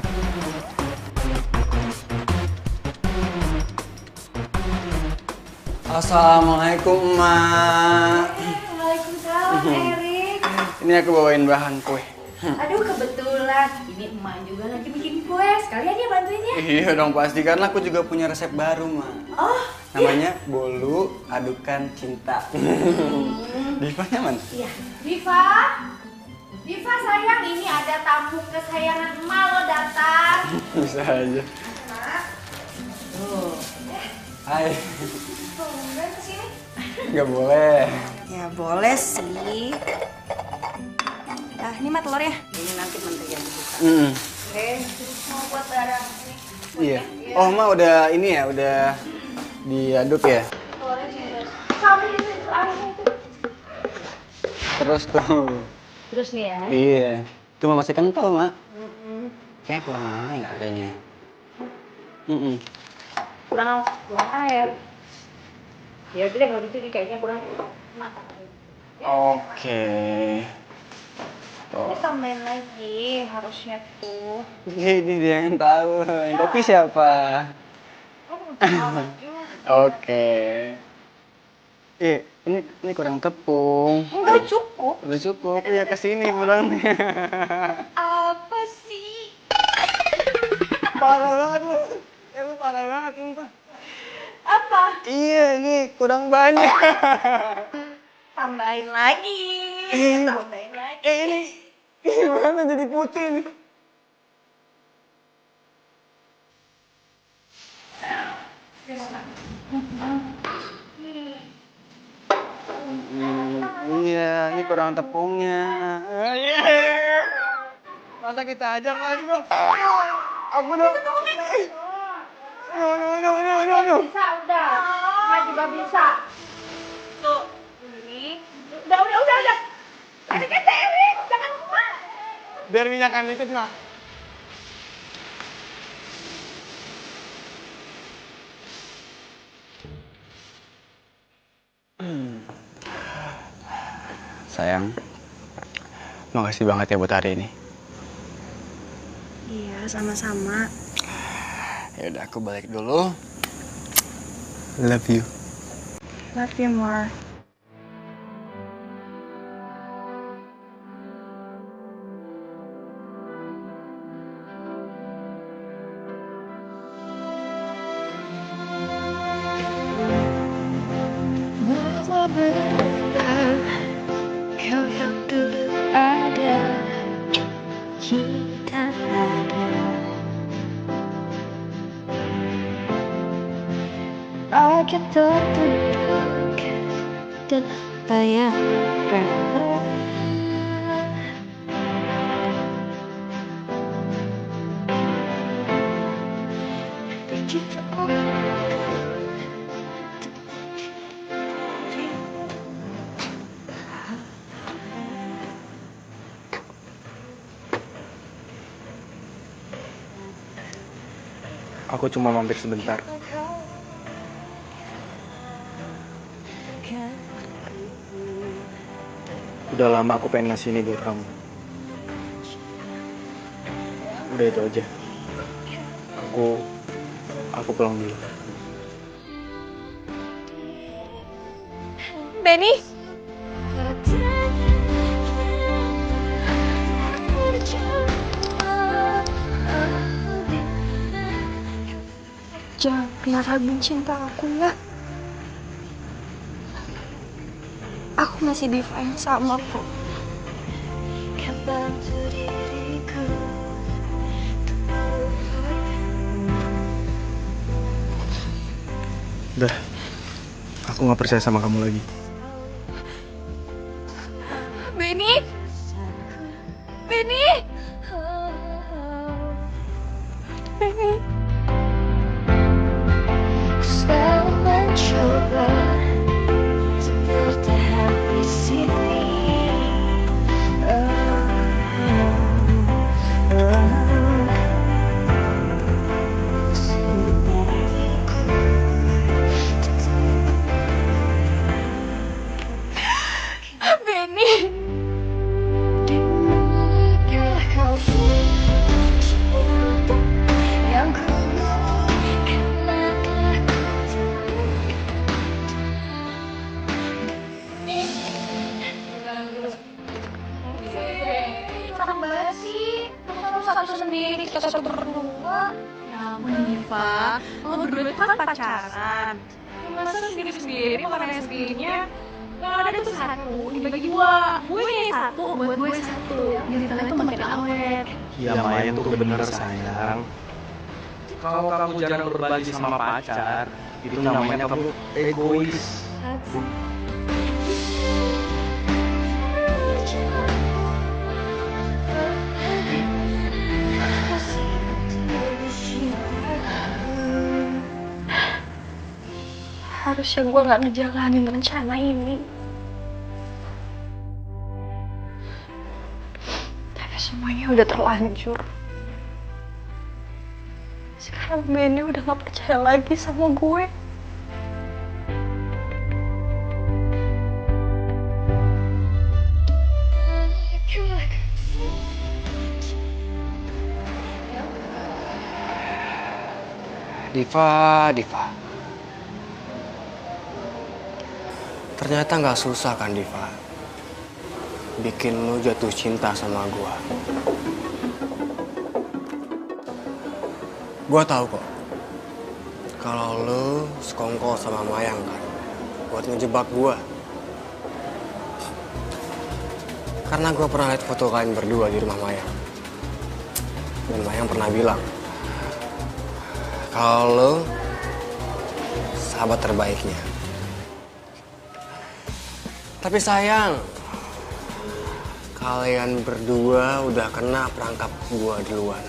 Assalamualaikum, Mak. Waalaikumsalam, Erik. Ini aku bawain bahan kue. Aduh, kebetulan. Ini emak juga lagi bikin kue. Sekalian ya bantuinnya. Iya dong pasti, karena aku juga punya resep baru, Mak. Oh, Namanya bolu adukan cinta. Diva nyaman? iya. Diva sayang, ini ada tamu kesayangan emak lo datang. Bisa aja. Tuh. Hai. Tumben kesini. Nggak boleh. Ya boleh sih. Nah, ini mah telurnya. Ini nanti menteri yang dibuka. Oke, mau buat barang ini. Iya. Oh, Ma udah ini ya, udah diaduk ya? Telurnya sini. Kamu ini airnya itu. terus tuh. Terus nih ya. Iya. Cuma masih kental, Mak. Kayak kurang air kayaknya. Kurang air. Ya udah deh kalau gitu kayaknya kurang matang. Oke. Ini tambahin lagi harusnya tuh. Ini dia yang tahu. Yang kopi siapa? Oke. Ini kurang tepung. Enggak cukup. Udah cukup. Ya kesini pulangnya. Apa sih? Parah banget lu. Lu parah banget sumpah. Apa? Iya, ini kurang banyak. Tambahin lagi. Tambahin lagi. Ini gimana jadi putih nih? Iya, ini kurang tepungnya. Masa kita ajak lagi bang? Aku dong. No. Bisa udah. Maju juga bisa. Tuh. Ini. Udah. Tadi kan Erik, jangan lupa. Biar minyakan dikit mah. Sayang, makasih banget ya buat hari ini. Iya, sama-sama. Ya udah, aku balik dulu. Love you. Love you more. Buatlah berubah, kau yang dulu ada, kini tak ada. Rakyat tertunduk dan apa yang pernah dicipta. Aku cuma mampir sebentar. Udah lama aku pengen ngasih ini buat kamu. Udah itu aja. Aku pulang dulu. Benny? Jangan pernah raguin cinta aku ya. Aku masih Diva yang sama kok. Kan bantu diriku. Udah, aku nggak percaya sama kamu lagi. Benny? Benny? Benny? Selalu mencoba untuk bertahan di sini. Benny? Dimana kau cinta yang ku Serem banget sih. Kamu satu sendiri, kita satu berdua. Ya ampun Diva, lo berdua itu kan pacaran. Masa sendiri-sendiri makan es krimnya? Yang ada tuh satu, dibagi dua. Gue yang satu, buat gue satu. Biar di tengah itu makin awet. Iya Maya tuh bener sayang. Kalau kamu jarang berbagi sama pacar, itu namanya kamu egois. Harusnya gue gak ngejalanin rencana ini. udah terlanjur. Sekarang Benny udah gak percaya lagi sama gue. Diva. Ternyata nggak susah kan, Diva? Bikin lu jatuh cinta sama gua. Gua tahu kok. Kalau lu sekongkol sama Mayang kan, buat ngejebak gua. Karena gua pernah lihat foto kalian berdua di rumah Mayang. Dan Mayang pernah bilang, kalau lo sahabat terbaiknya. Tapi sayang, kalian berdua udah kena perangkap gua duluan.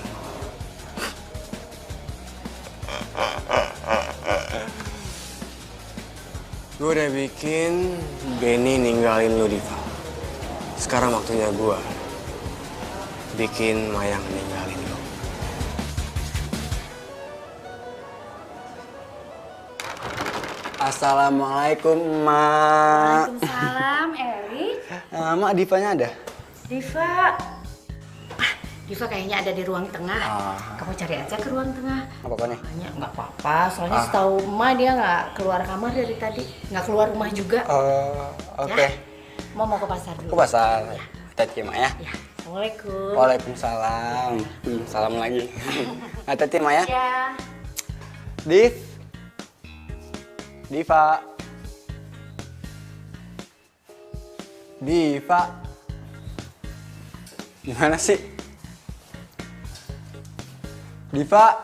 Gua udah bikin Benny ninggalin lo, Diva. Sekarang waktunya gua bikin Mayang ninggalin lo. Assalamualaikum, Mak. Waalaikumsalam, Erik. Mak, Divanya ada? Diva kayaknya ada di ruang tengah. Kamu cari aja ke ruang tengah. Nggak apa-apa nih? Nggak apa-apa, soalnya setahu Emak dia nggak keluar kamar dari tadi. Nggak keluar rumah juga. Oke. Ya? Mau ke pasar dulu. Ke pasar. Hati-hati, Mak ya. Ya, Assalamualaikum. Waalaikumsalam. Salam lagi. Hati-hati, Mak ya. Ya. Diva. Gimana sih? Diva.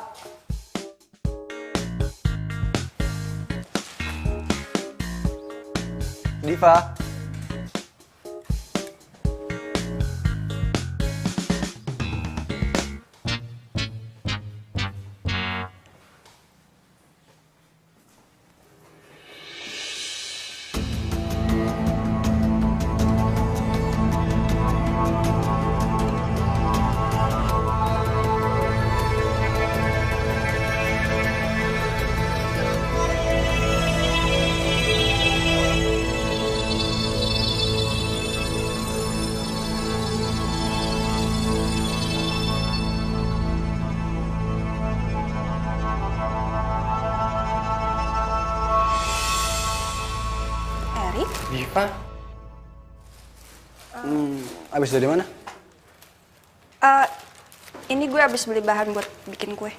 Erik? Diva. Abis dari mana? Ini gue abis beli bahan buat bikin kue.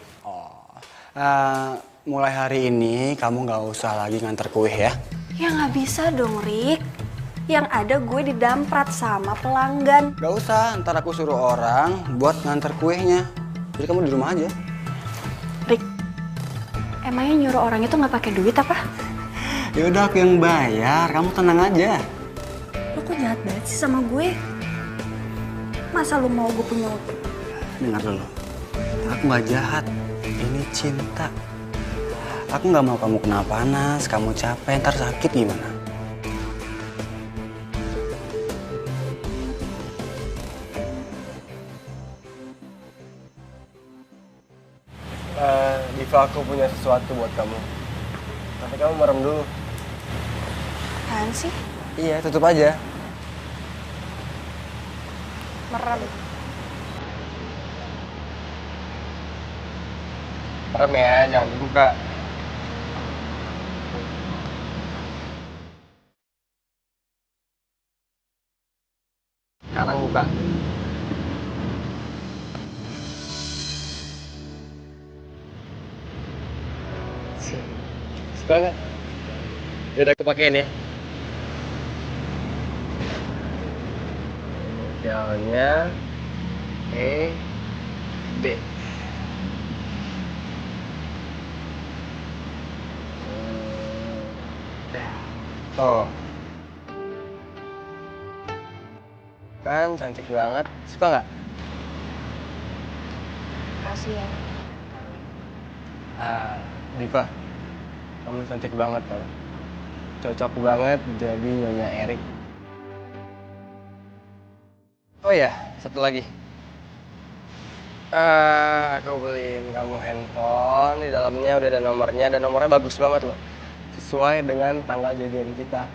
Mulai hari ini kamu nggak usah lagi nganter kue ya. Ya nggak bisa dong, Rik. Yang ada gue didamprat sama pelanggan. Gak usah, ntar aku suruh orang buat nganter kuenya. Jadi kamu di rumah aja. Rik, emangnya nyuruh orang itu nggak pakai duit apa? Ya udah aku yang bayar, kamu tenang aja. Lo kok jahat banget sih sama gue? Masa lu mau gue punya utang? Dengar dulu, aku nggak jahat. Ini cinta. Aku nggak mau kamu kena panas, kamu capek, ntar sakit gimana? Diva, aku punya sesuatu buat kamu. Tapi kamu merem dulu. Apaan sih? Iya, tutup aja. Merem. Merem ya, jangan dibuka. Sekarang buka. Suka nggak? Yaudah aku pakein ya. Jalannya B. Tuh. Kan cantik banget. Suka nggak? Makasih ya. Diva, kamu cantik banget tau. Cocok banget jadi Nyonya Erik. Oh ya, satu lagi. Aku beliin kamu handphone, di dalamnya udah ada nomornya, dan nomornya bagus banget loh. Sesuai dengan tanggal jadian kita.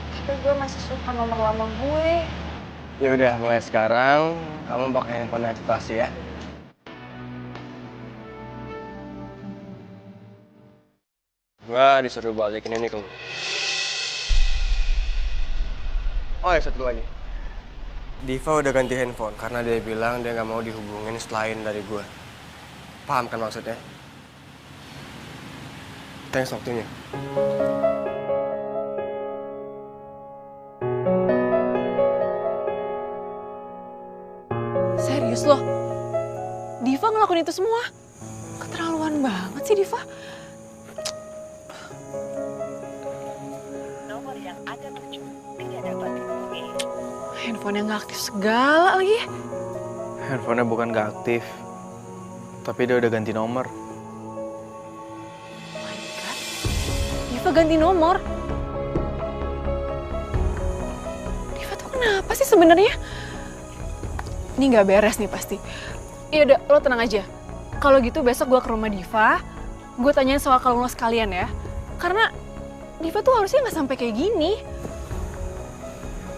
Tapi gue masih suka nomor lama gue. Ya udah, mulai sekarang kamu pakai handphone aktivasi ya. Gua disuruh balikin ini ke lu. Oh ya, satu lagi. Diva udah ganti handphone karena dia bilang dia nggak mau dihubungin selain dari gue. Paham kan maksudnya? Thanks waktunya. Serius loh? Diva ngelakuin itu semua? Keterlaluan banget sih Diva. Nomor yang ada tujuh tidak dapat dihubungi. Handphone yang gak aktif segala lagi. Handphonenya bukan gak aktif, tapi dia udah ganti nomor. Diva ganti nomor. Diva tuh kenapa sih sebenarnya? Ini nggak beres nih pasti. Ya udah, lo tenang aja. Kalau gitu besok gue ke rumah Diva, gue tanyain soal kalung lo sekalian ya. Karena Diva tuh harusnya nggak sampai kayak gini.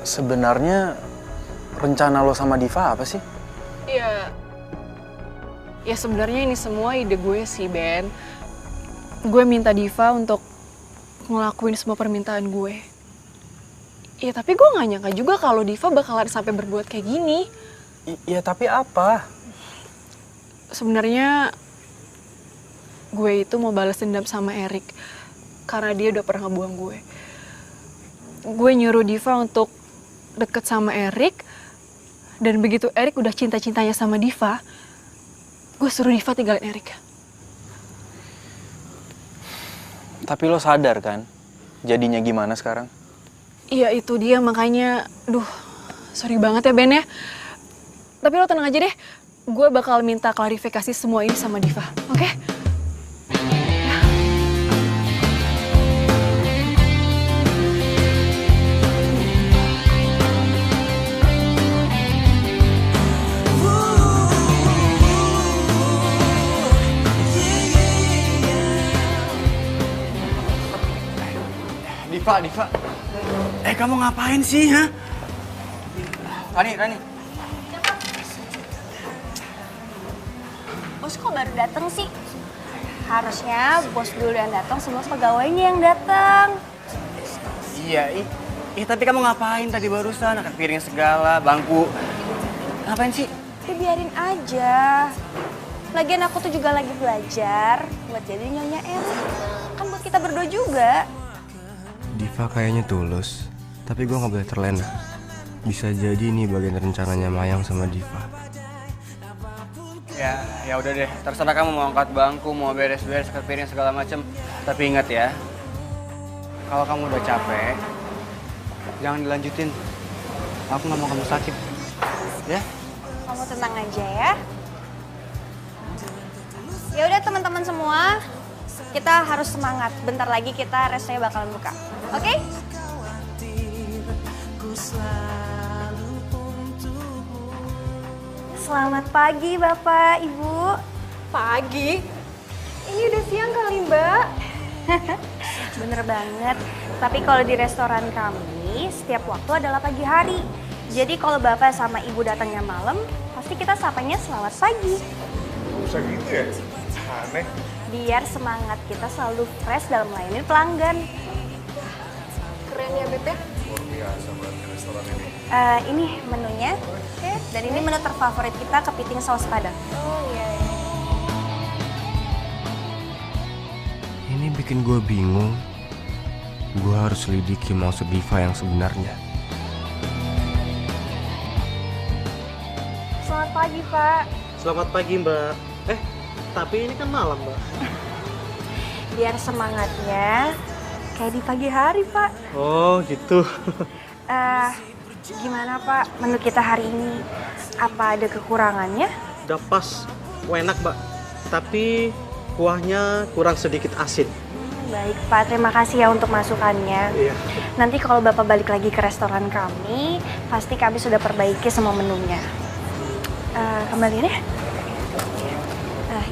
Sebenarnya rencana lo sama Diva apa sih? Ya sebenarnya ini semua ide gue sih, Ben. Gue minta Diva untuk ngelakuin semua permintaan gue. Ya tapi gue nggak nyangka juga kalau Diva bakalan sampai berbuat kayak gini. Iya tapi apa? Sebenarnya gue itu mau balas dendam sama Erik karena dia udah pernah ngebuang gue. Gue nyuruh Diva untuk deket sama Erik, dan begitu Erik udah cinta-cintanya sama Diva, gue suruh Diva tinggalin Erik. Tapi lo sadar kan jadinya gimana sekarang? Iya itu dia, makanya sorry banget ya Ben ya. Tapi lo tenang aja deh, gue bakal minta klarifikasi semua ini sama Diva, oke? Diva. Kamu ngapain sih, ha? Rani. Bos kok baru datang sih? Harusnya bos dulu yang datang, semua pegawainya yang datang. Iya, tapi kamu ngapain tadi barusan? Angkat piring segala, bangku. Ngapain sih? Biarin aja. Lagian aku tuh juga lagi belajar buat jadi nyonya Erik. Kan buat kita berdua juga. Diva kayaknya tulus, tapi gue nggak boleh terlena. Bisa jadi ini bagian rencananya Mayang sama Diva. Ya udah deh, terserah kamu mau angkat bangku, mau beres-beres, angkat piring segala macem. Tapi ingat ya, kalau kamu udah capek, jangan dilanjutin. Aku nggak mau kamu sakit, ya? Kamu tenang aja ya. Ya udah teman-teman semua, kita harus semangat. Bentar lagi kita restonya bakalan buka. Oke? Selamat pagi Bapak, Ibu. Pagi? Ini udah siang kali Mbak. Bener banget. Tapi kalau di restoran kami, setiap waktu adalah pagi hari. Jadi kalau Bapak sama Ibu datangnya malam, pasti kita sapanya selamat pagi. Bisa gitu ya? Aneh. Biar semangat kita selalu fresh dalam melayani pelanggan. Keren ya Beb ya? Luar biasa berarti restoran ini. Ini menunya. Dan ini menu terfavorit kita, kepiting saus padang. Oh iya. Ini bikin gue bingung. Gue harus selidiki maksud Diva yang sebenarnya. Selamat pagi Pak. Selamat pagi Mbak. Tapi ini kan malam Mbak. Biar semangatnya kayak di pagi hari Pak. Oh gitu. Gimana Pak menu kita hari ini? Apa ada kekurangannya? Udah pas, enak Mbak. Tapi kuahnya kurang sedikit asin. Baik Pak, terima kasih ya untuk masukannya. Iya. Nanti kalau Bapak balik lagi ke restoran kami, pasti kami sudah perbaiki semua menunya. Kembaliannya?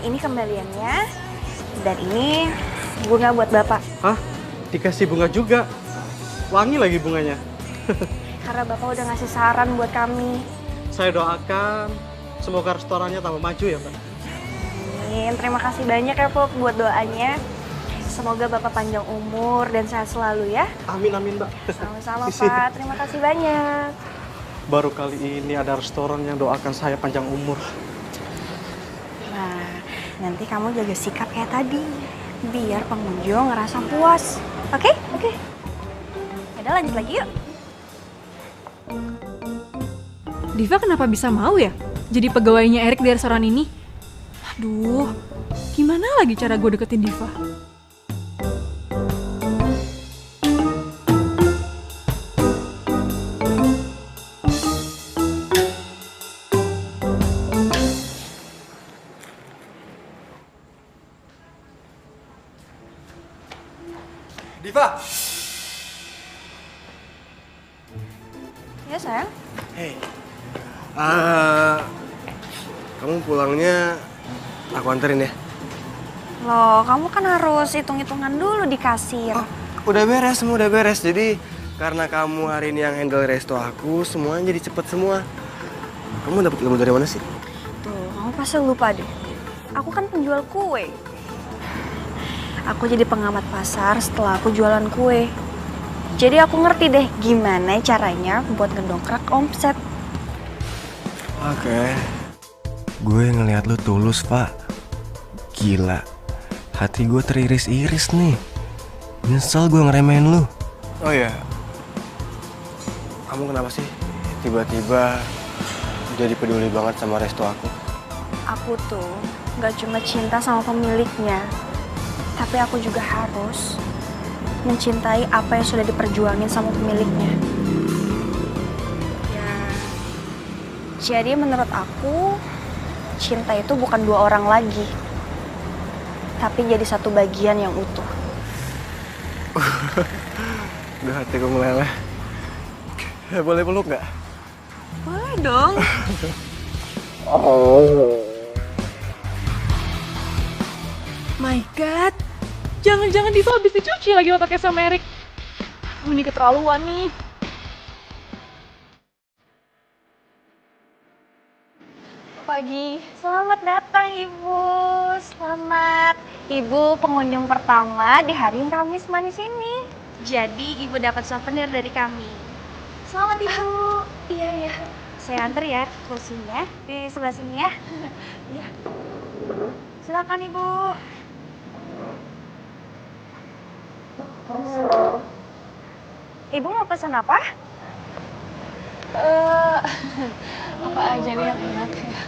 Ini kembaliannya. Dan ini bunga buat Bapak. Hah? Dikasih bunga juga? Wangi lagi bunganya. Karena Bapak udah ngasih saran buat kami. Saya doakan semoga restorannya tambah maju ya, Mbak. Amin. Terima kasih banyak ya, Pop, buat doanya. Semoga Bapak panjang umur dan sehat selalu ya. Amin, amin, Mbak. Sama-sama, Pak. Terima kasih banyak. Baru kali ini ada restoran yang doakan saya panjang umur. Nah, nanti kamu jaga sikap kayak tadi. Biar pengunjung ngerasa puas. Oke? Oke. Yaudah, lanjut lagi yuk. Diva kenapa bisa mau ya jadi pegawainya Erik di restoran ini? Aduh, gimana lagi cara gue deketin Diva? Diva! Ya, sayang. Hey. Kamu pulangnya aku anterin ya? Loh, kamu kan harus hitung-hitungan dulu di kasir. Udah beres, semua udah beres. Jadi karena kamu hari ini yang handle resto aku, semuanya jadi cepet semua. Kamu dapat ilmu dari mana sih? Tuh, kamu pasti lupa deh. Aku kan penjual kue. Aku jadi pengamat pasar setelah aku jualan kue. Jadi aku ngerti deh gimana caranya buat ngedongkrak omset. Oke. Gue ngelihat lu tulus, Pak. Gila. Hati gue teriris-iris nih. Nyesel gue ngeremehin lu. Oh iya. Kamu kenapa sih tiba-tiba jadi peduli banget sama resto aku? Aku tuh gak cuma cinta sama pemiliknya, tapi aku juga harus mencintai apa yang sudah diperjuangin sama pemiliknya. Ya, jadi menurut aku, cinta itu bukan dua orang lagi, tapi jadi satu bagian yang utuh. Udah hatiku meleleh. Boleh peluk nggak? Boleh dong. My God, jangan-jangan Diva habis dicuci lagi otaknya sama Erik. Ini keterlaluan nih. Pagi. Selamat datang, Ibu. Selamat. Ibu pengunjung pertama di hari Kamis manis ini. Jadi, Ibu dapat souvenir dari kami. Selamat, Ibu. Iya. Saya antar ya kursinya di sebelah sini ya. Iya. Silakan, Ibu. Ibu mau pesan apa? Apa aja nih yang enak ya?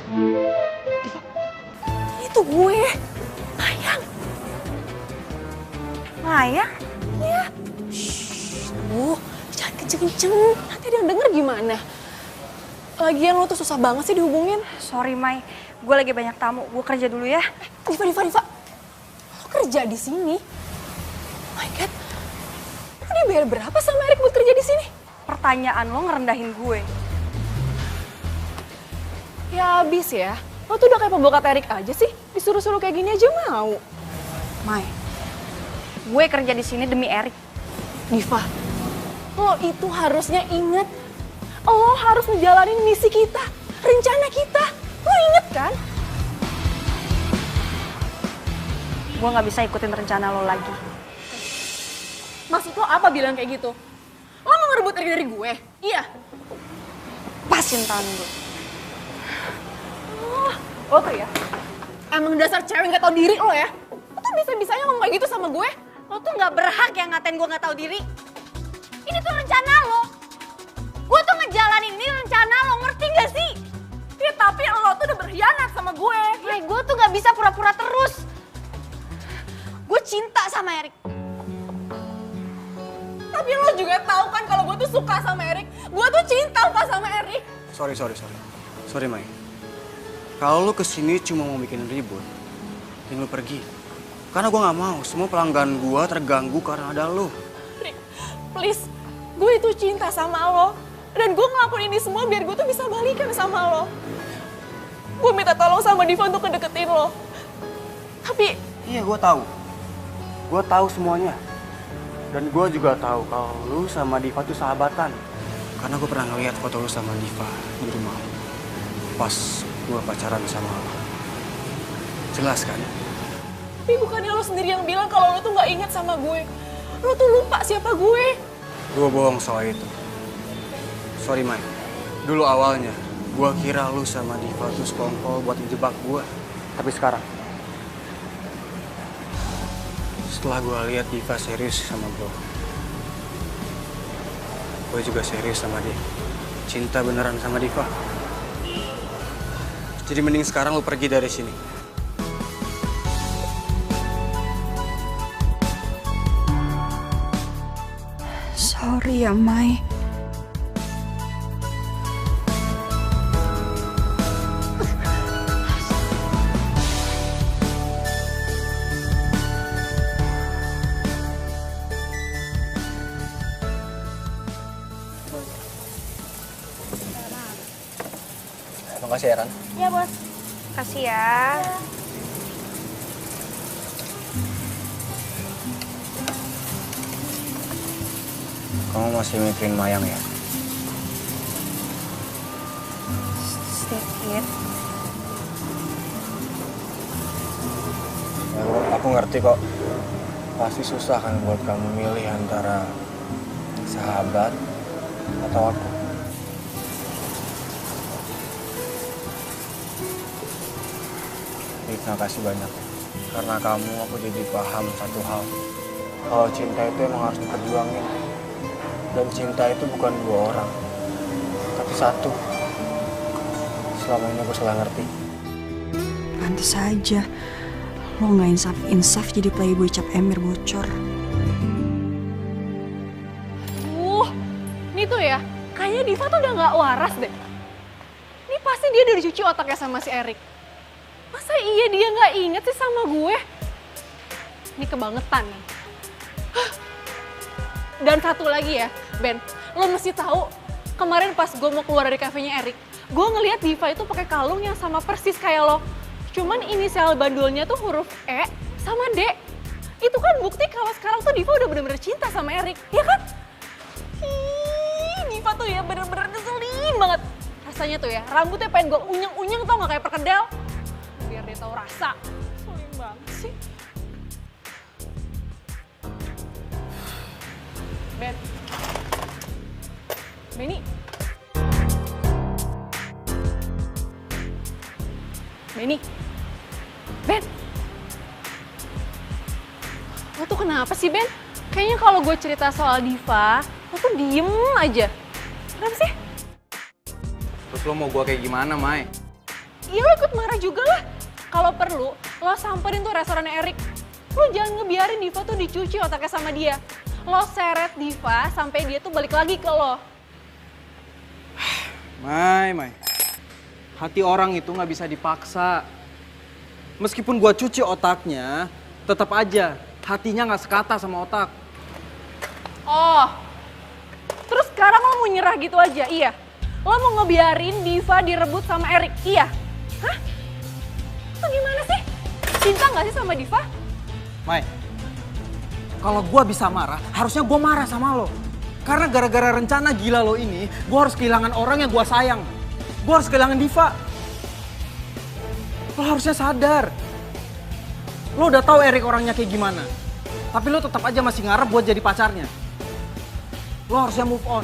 Itu gue. Mayang. Mayang? Iya. Shh, Bu, jangan kenceng-kenceng. Nanti ada yang denger gimana? Lagian lo tuh susah banget sih dihubungin. Sorry, Mai. Gue lagi banyak tamu. Gue kerja dulu ya. Diva. Lo kerja di sini? My God. Lo dibayar berapa sama Erik buat kerja di sini? Pertanyaan lo ngerendahin gue. Ya abis ya. Lo tuh udah kayak pembokat Erik aja sih. Disuruh-suruh kayak gini aja mau. Mai, gue kerja di sini demi Erik. Diva, lo itu harusnya inget. Lo harus menjalani misi kita, rencana kita. Lo inget kan? Gue gak bisa ikutin rencana lo lagi. Maksud lo apa bilang kayak gitu? Lo mau ngerebut Erik dari gue? Iya. Pasin tangan gue. Lo tuh ya, emang dasar cewek gak tau diri lo ya. Lo tuh bisa-bisanya ngomong kayak gitu sama gue. Lo tuh gak berhak yang ngatain gue gak tahu diri. Ini tuh rencana lo. Gue tuh ngejalanin ini rencana lo, ngerti gak sih? Ya tapi lo tuh udah berkhianat sama gue. Mai, gue tuh gak bisa pura-pura terus. Gue cinta sama Erik. Tapi lo juga tahu kan kalau gue tuh suka sama Erik. Gue tuh cinta pas sama Erik. Sorry. Sorry, Mai. Kalau lu kesini cuma mau bikin ribut, yang lu pergi. Karena gue nggak mau semua pelanggan gue terganggu karena ada lu. Rick, please, gue itu cinta sama lo. Dan gue ngelakuin ini semua biar gue tuh bisa balikan sama lo. Gue minta tolong sama Diva untuk ngedeketin lo. Tapi... Iya, gue tahu. Gue tahu semuanya. Dan gue juga tahu kalau lu sama Diva tuh sahabatan. Karena gue pernah ngeliat foto lu sama Diva di rumah lu. Pas gue pacaran sama lo. Jelas kan? Tapi bukannya lo sendiri yang bilang kalau lo tuh gak inget sama gue. Lo tuh lupa siapa gue. Gue bohong soal itu. Sorry, Mai. Dulu awalnya, gue kira lu sama Diva tuh sekongkol buat menjebak gue. Tapi sekarang, setelah gue lihat Diva serius sama gue juga serius sama dia. Cinta beneran sama Diva. Jadi mending sekarang lu pergi dari sini. Sorry ya, Mai. Makasih ya, Ran. Iya, Bos. Kasih ya. Kamu masih mikirin Mayang ya? Sedikit. Ya, aku ngerti kok. Pasti susah kan buat kamu milih antara sahabat atau aku. Terima kasih banyak. Karena kamu aku jadi paham satu hal. Kalau cinta itu emang harus diperjuangin. Dan cinta itu bukan dua orang, tapi satu. Selama ini aku salah ngerti. Pantes aja. Lo nggak insaf jadi playboy cap ember bocor. Ini tuh ya, kayaknya Diva tuh udah gak waras deh. Ini pasti dia udah dicuci otaknya sama si Erik. Masa iya dia gak inget sih sama gue? Ini kebangetan nih. Dan satu lagi ya, Ben, lo mesti tahu kemarin pas gue mau keluar dari kafenya Erik, gue ngeliat Diva itu pakai kalung yang sama persis kayak lo. Cuman inisial bandulnya tuh huruf E sama D. Itu kan bukti kalau sekarang tuh Diva udah bener-bener cinta sama Erik, ya kan? Diva tuh ya bener-bener ngeselin banget. Rasanya tuh ya, rambutnya pengen gue unyeng-unyeng tau gak kayak perkedel. Biar dia tahu rasa. Ngeselin banget sih. Ben. Benny. Benny. Ben. Lo tuh kenapa sih, Ben? Kayaknya kalau gue cerita soal Diva, lo tuh diem aja. Kenapa sih? Terus lo mau gue kayak gimana, Mai? Iya, lo ikut marah juga lah. Kalau perlu, lo samperin tuh restorannya Erik. Lo jangan ngebiarin Diva tuh dicuci otaknya sama dia. Lo seret Diva sampai dia tuh balik lagi ke lo. Mai. Hati orang itu nggak bisa dipaksa. Meskipun gua cuci otaknya, tetap aja hatinya nggak sekata sama otak. Oh, terus sekarang lo mau nyerah gitu aja, iya? Lo mau ngebiarin Diva direbut sama Erik, iya? Hah? Itu gimana sih? Cinta nggak sih sama Diva? Mai, kalau gue bisa marah, harusnya gue marah sama lo. Karena gara-gara rencana gila lo ini, gue harus kehilangan orang yang gue sayang. Gue harus kehilangan Diva. Lo harusnya sadar. Lo udah tahu Erik orangnya kayak gimana. Tapi lo tetap aja masih ngarep buat jadi pacarnya. Lo harusnya move on.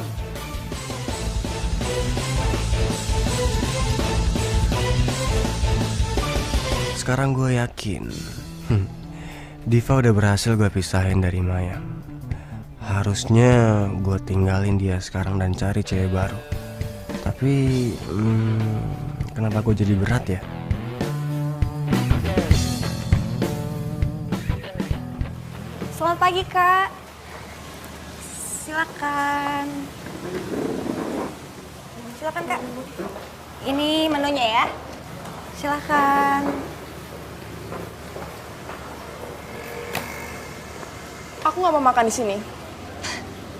Sekarang gue yakin Diva udah berhasil gue pisahin dari Maya. Harusnya gue tinggalin dia sekarang dan cari cewek baru. Tapi kenapa gue jadi berat ya? Selamat pagi, Kak. Silakan. Silakan, Kak. Ini menunya ya. Silakan. Aku nggak mau makan di sini.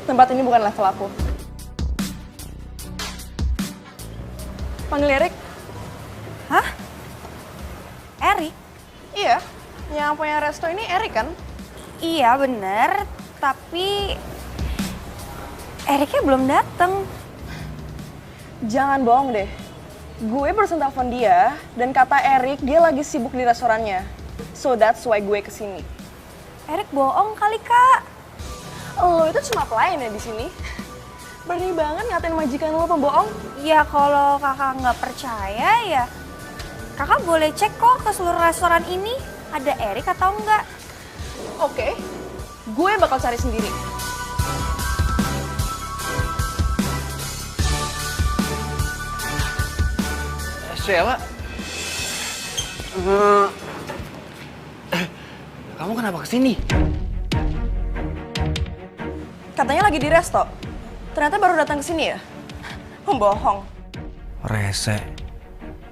Tempat ini bukan level aku. Panggil Erik. Hah? Yang punya resto ini Erik kan? Iya bener, tapi Eriknya belum dateng. Jangan bohong deh. Gue barusan telepon dia dan kata Erik dia lagi sibuk di restorannya. So that's why gue kesini. Erik bohong kali kak. Lo itu cuma pelayan ya di sini. Berani banget ngatain majikan lo pembohong. Ya kalau kakak nggak percaya ya kakak boleh cek kok ke seluruh restoran ini ada Erik atau enggak. Oke, gue bakal cari sendiri. Sheila, kamu kenapa kesini? Katanya lagi di resto. Ternyata baru datang ke sini ya? Pembohong. Rese,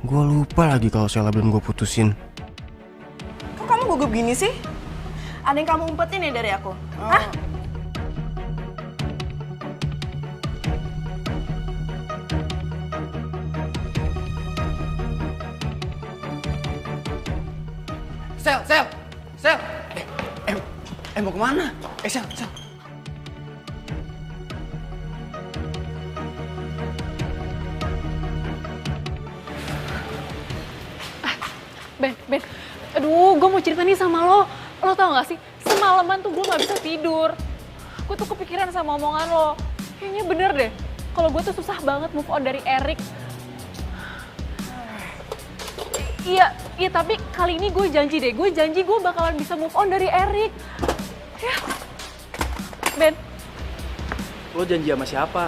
gue lupa lagi kalau Sheila belum gue putusin. Kok kamu gugup gini sih? Ada yang kamu umpetin ya dari aku? Hah? Sel! Mau kemana? Sel. Ben, aduh, gue mau cerita nih sama lo. Lo tau gak sih, semalaman tuh gue gak bisa tidur. Gue tuh kepikiran sama omongan lo. Kayaknya bener deh, kalau gue tuh susah banget move on dari Erik. Iya, tapi kali ini gue janji deh. Gue janji gue bakalan bisa move on dari Erik. Ya. Ben. Lo janji sama siapa?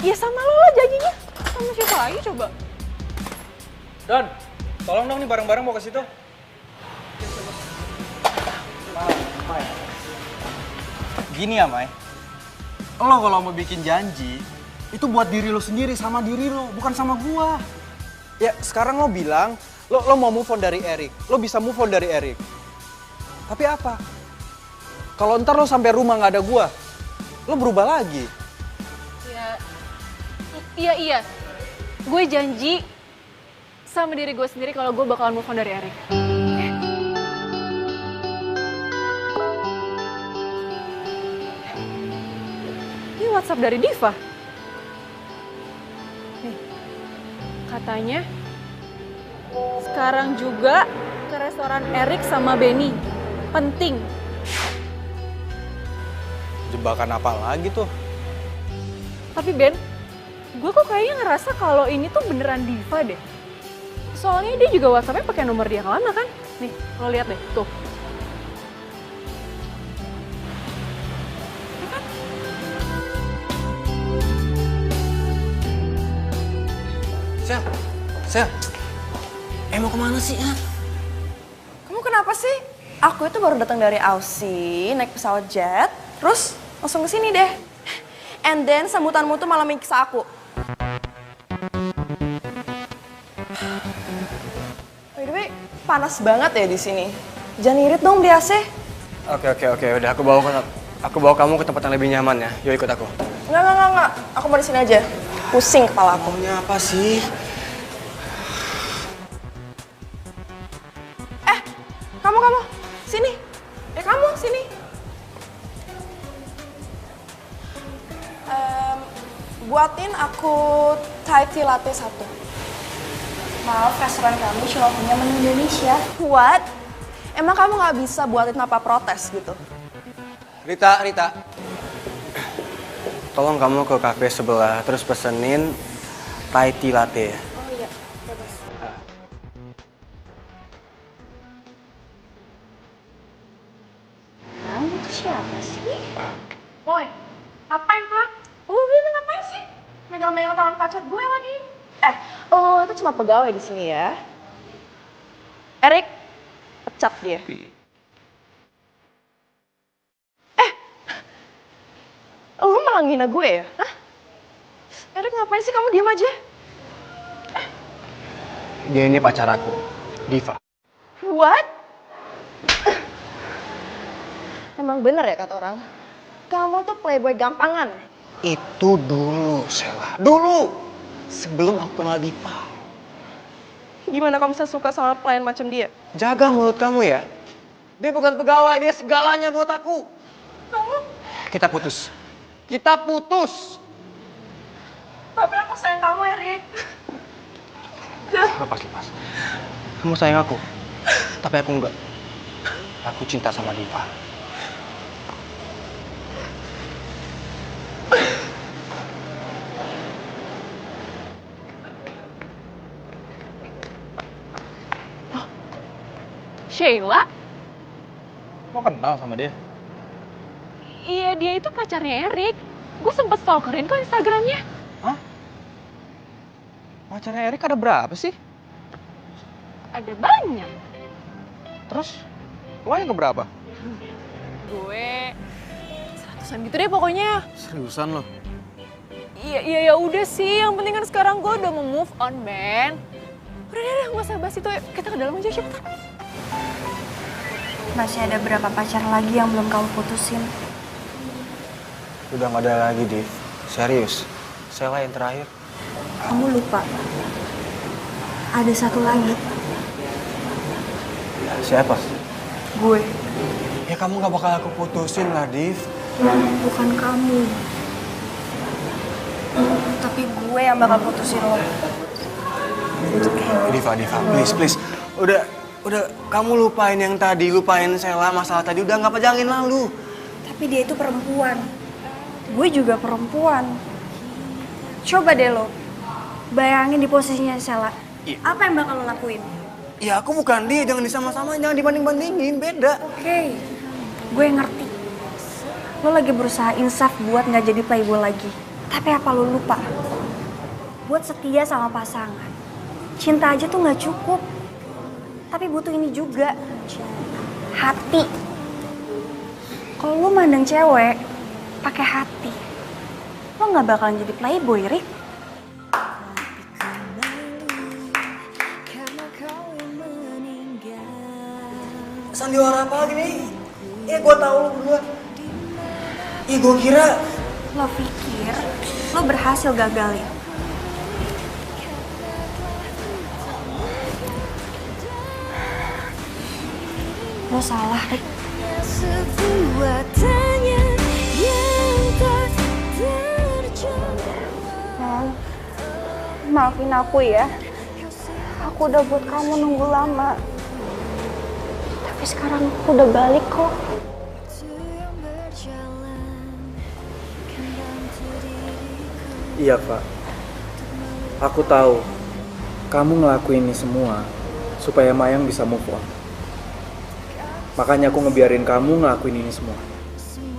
Ya sama lo lah janjinya. Sama siapa lagi coba? Don, tolong dong nih barang-barang mau ke situ. Gini ya, Mai. Lo kalau mau bikin janji, itu buat diri lo sendiri, sama diri lo, bukan sama gua. Ya, sekarang lo bilang, lo mau move on dari Erik. Lo bisa move on dari Erik. Tapi apa? Kalau ntar lo sampai rumah nggak ada gua, lo berubah lagi. Iya. Gue janji sama diri gue sendiri kalau gue bakalan move on dari Erik. Ini WhatsApp dari Diva. Nih, katanya sekarang juga ke restoran Erik sama Benny. Penting. Jebakan apa lagi tuh? Tapi Ben, gue kok kayaknya ngerasa kalau ini tuh beneran Diva deh. Soalnya dia juga WhatsApp-nya pakai nomor dia yang lama kan? Nih, lo lihat deh, tuh. Sel, mau kemana sih? Kamu kenapa sih? Aku itu baru datang dari Aussie, naik pesawat jet, terus langsung ke sini deh. And then sambutanmu tuh malah miksa aku. By the way, panas banget ya di sini. Jangan irit dong di AC. Oke, udah aku bawa kamu ke tempat yang lebih nyaman ya. Yuk ikut aku. Enggak. Aku mau di sini aja. Pusing kepala aku. Maunya apa sih? Kamu. Sini. Kamu, sini. Buatin aku Thai tea latte 1. Maaf, restoran kami cuma punya menu Indonesia. What? Emang kamu nggak bisa buatin apa protes gitu? Rita. Tolong kamu ke kafe sebelah, terus pesenin Thai tea latte. Oh iya, bagus. Kamu tuh siapa sih? Woi, ngapain kak? Ini ngapain sih? Megang-megang tangan pacar gue lagi. Lo itu cuma pegawai di sini ya. Erik, pecat dia. Lo malah ngina gue ya? Hah? Erik ngapain sih kamu diam aja? Dia ini pacar aku, Diva. What? Emang bener ya kata orang? Kamu tuh playboy gampangan. Itu dulu, Sheila. Dulu! Sebelum aku kenal Diva. Gimana kamu bisa suka sama pelayan macam dia? Jaga mulut kamu ya. Dia bukan pegawai, dia segalanya buat aku. Kamu? Kita putus. Kita putus. Tapi aku sayang kamu, Erik. Lepas. Kamu sayang aku. Tapi aku enggak. Aku cinta sama Diva. Sheila? Lo kenal sama dia? Iya, dia itu pacarnya Erik. Gue sempet stalkerin kok Instagramnya. Hah? Pacarnya Erik ada berapa sih? Ada banyak. Terus, lo yang keberapa? Gue 100-an gitu deh pokoknya. Seriusan lo? Iya ya udah sih, yang penting kan sekarang gue udah mau move on, Ben. Udah deh, nggak usah bahas itu, ayo kita ke dalam aja cepetan. Masih ada berapa pacar lagi yang belum kamu putusin? Udah nggak ada lagi, Div. Serius. Sheila yang terakhir. Kamu lupa. Ada satu lagi. Siapa? Gue. Ya kamu nggak bakal aku putusin lah, Div. Bukan kamu. Tapi gue yang bakal putusin lo. Diva, please. Udah, kamu lupain yang tadi, lupain Sheila, masalah tadi, udah nggak pejangin lalu. Tapi dia itu perempuan. Gue juga perempuan. Coba deh lo, bayangin di posisinya Sheila. Apa yang bakal lo lakuin? Ya aku bukan dia, jangan disama-sama, jangan dibanding-bandingin, beda. Oke, gue ngerti. Lo lagi berusaha insaf buat nggak jadi playboy lagi. Tapi apa lo lupa? Buat setia sama pasangan, cinta aja tuh nggak cukup. Tapi butuh ini juga, hati. Kalau lo mandang cewek pakai hati, lo nggak bakalan jadi playboy, Rick. Sandiwara apa lagi nih? Ya gue tahu lo berdua. Ya gue kira Lo pikir lo berhasil gagalin. Lo salah, Rick. Maafin aku ya. Aku udah buat kamu nunggu lama. Tapi sekarang aku udah balik kok. Iya, Pak. Aku tahu kamu ngelakuin ini semua supaya Mayang bisa move on. Makanya aku ngebiarin kamu ngelakuin ini semua.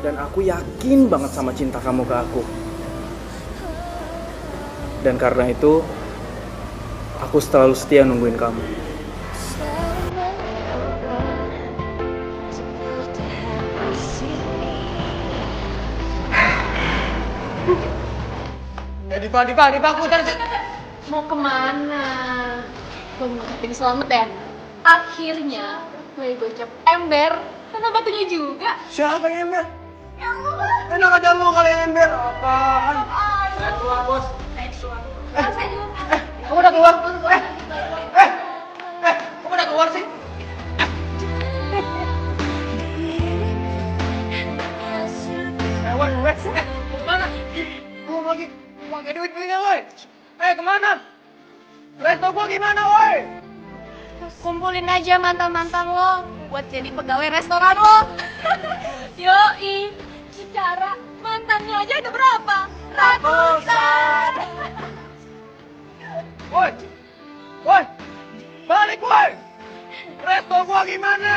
Dan aku yakin banget sama cinta kamu ke aku. Dan karena itu, aku selalu setia nungguin kamu. Diva, putar. Mau kemana? Gue mau ngucapin selamat ya. Akhirnya gue gocap ember sama batunya juga. Siapa yang ember? Enak aja lu kali yang ember. Apaan? Saya keluar, bos. Kamu udah keluar? Kamu udah keluar sih? Mana? Gua lagi pakai duit belinya, woi. Kemana? Resto gua gimana, woi? Kumpulin aja mantan-mantan lo buat jadi pegawai restoran lo. Yoi, secara mantannya aja ada berapa? Ratusan. Woi, balik woi. Resto gua gimana?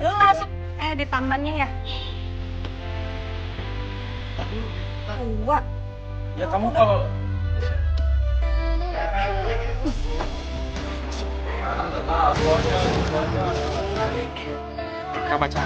Lu masuk di tamannya ya? Gua. Ya kamu kalau Kakak baca.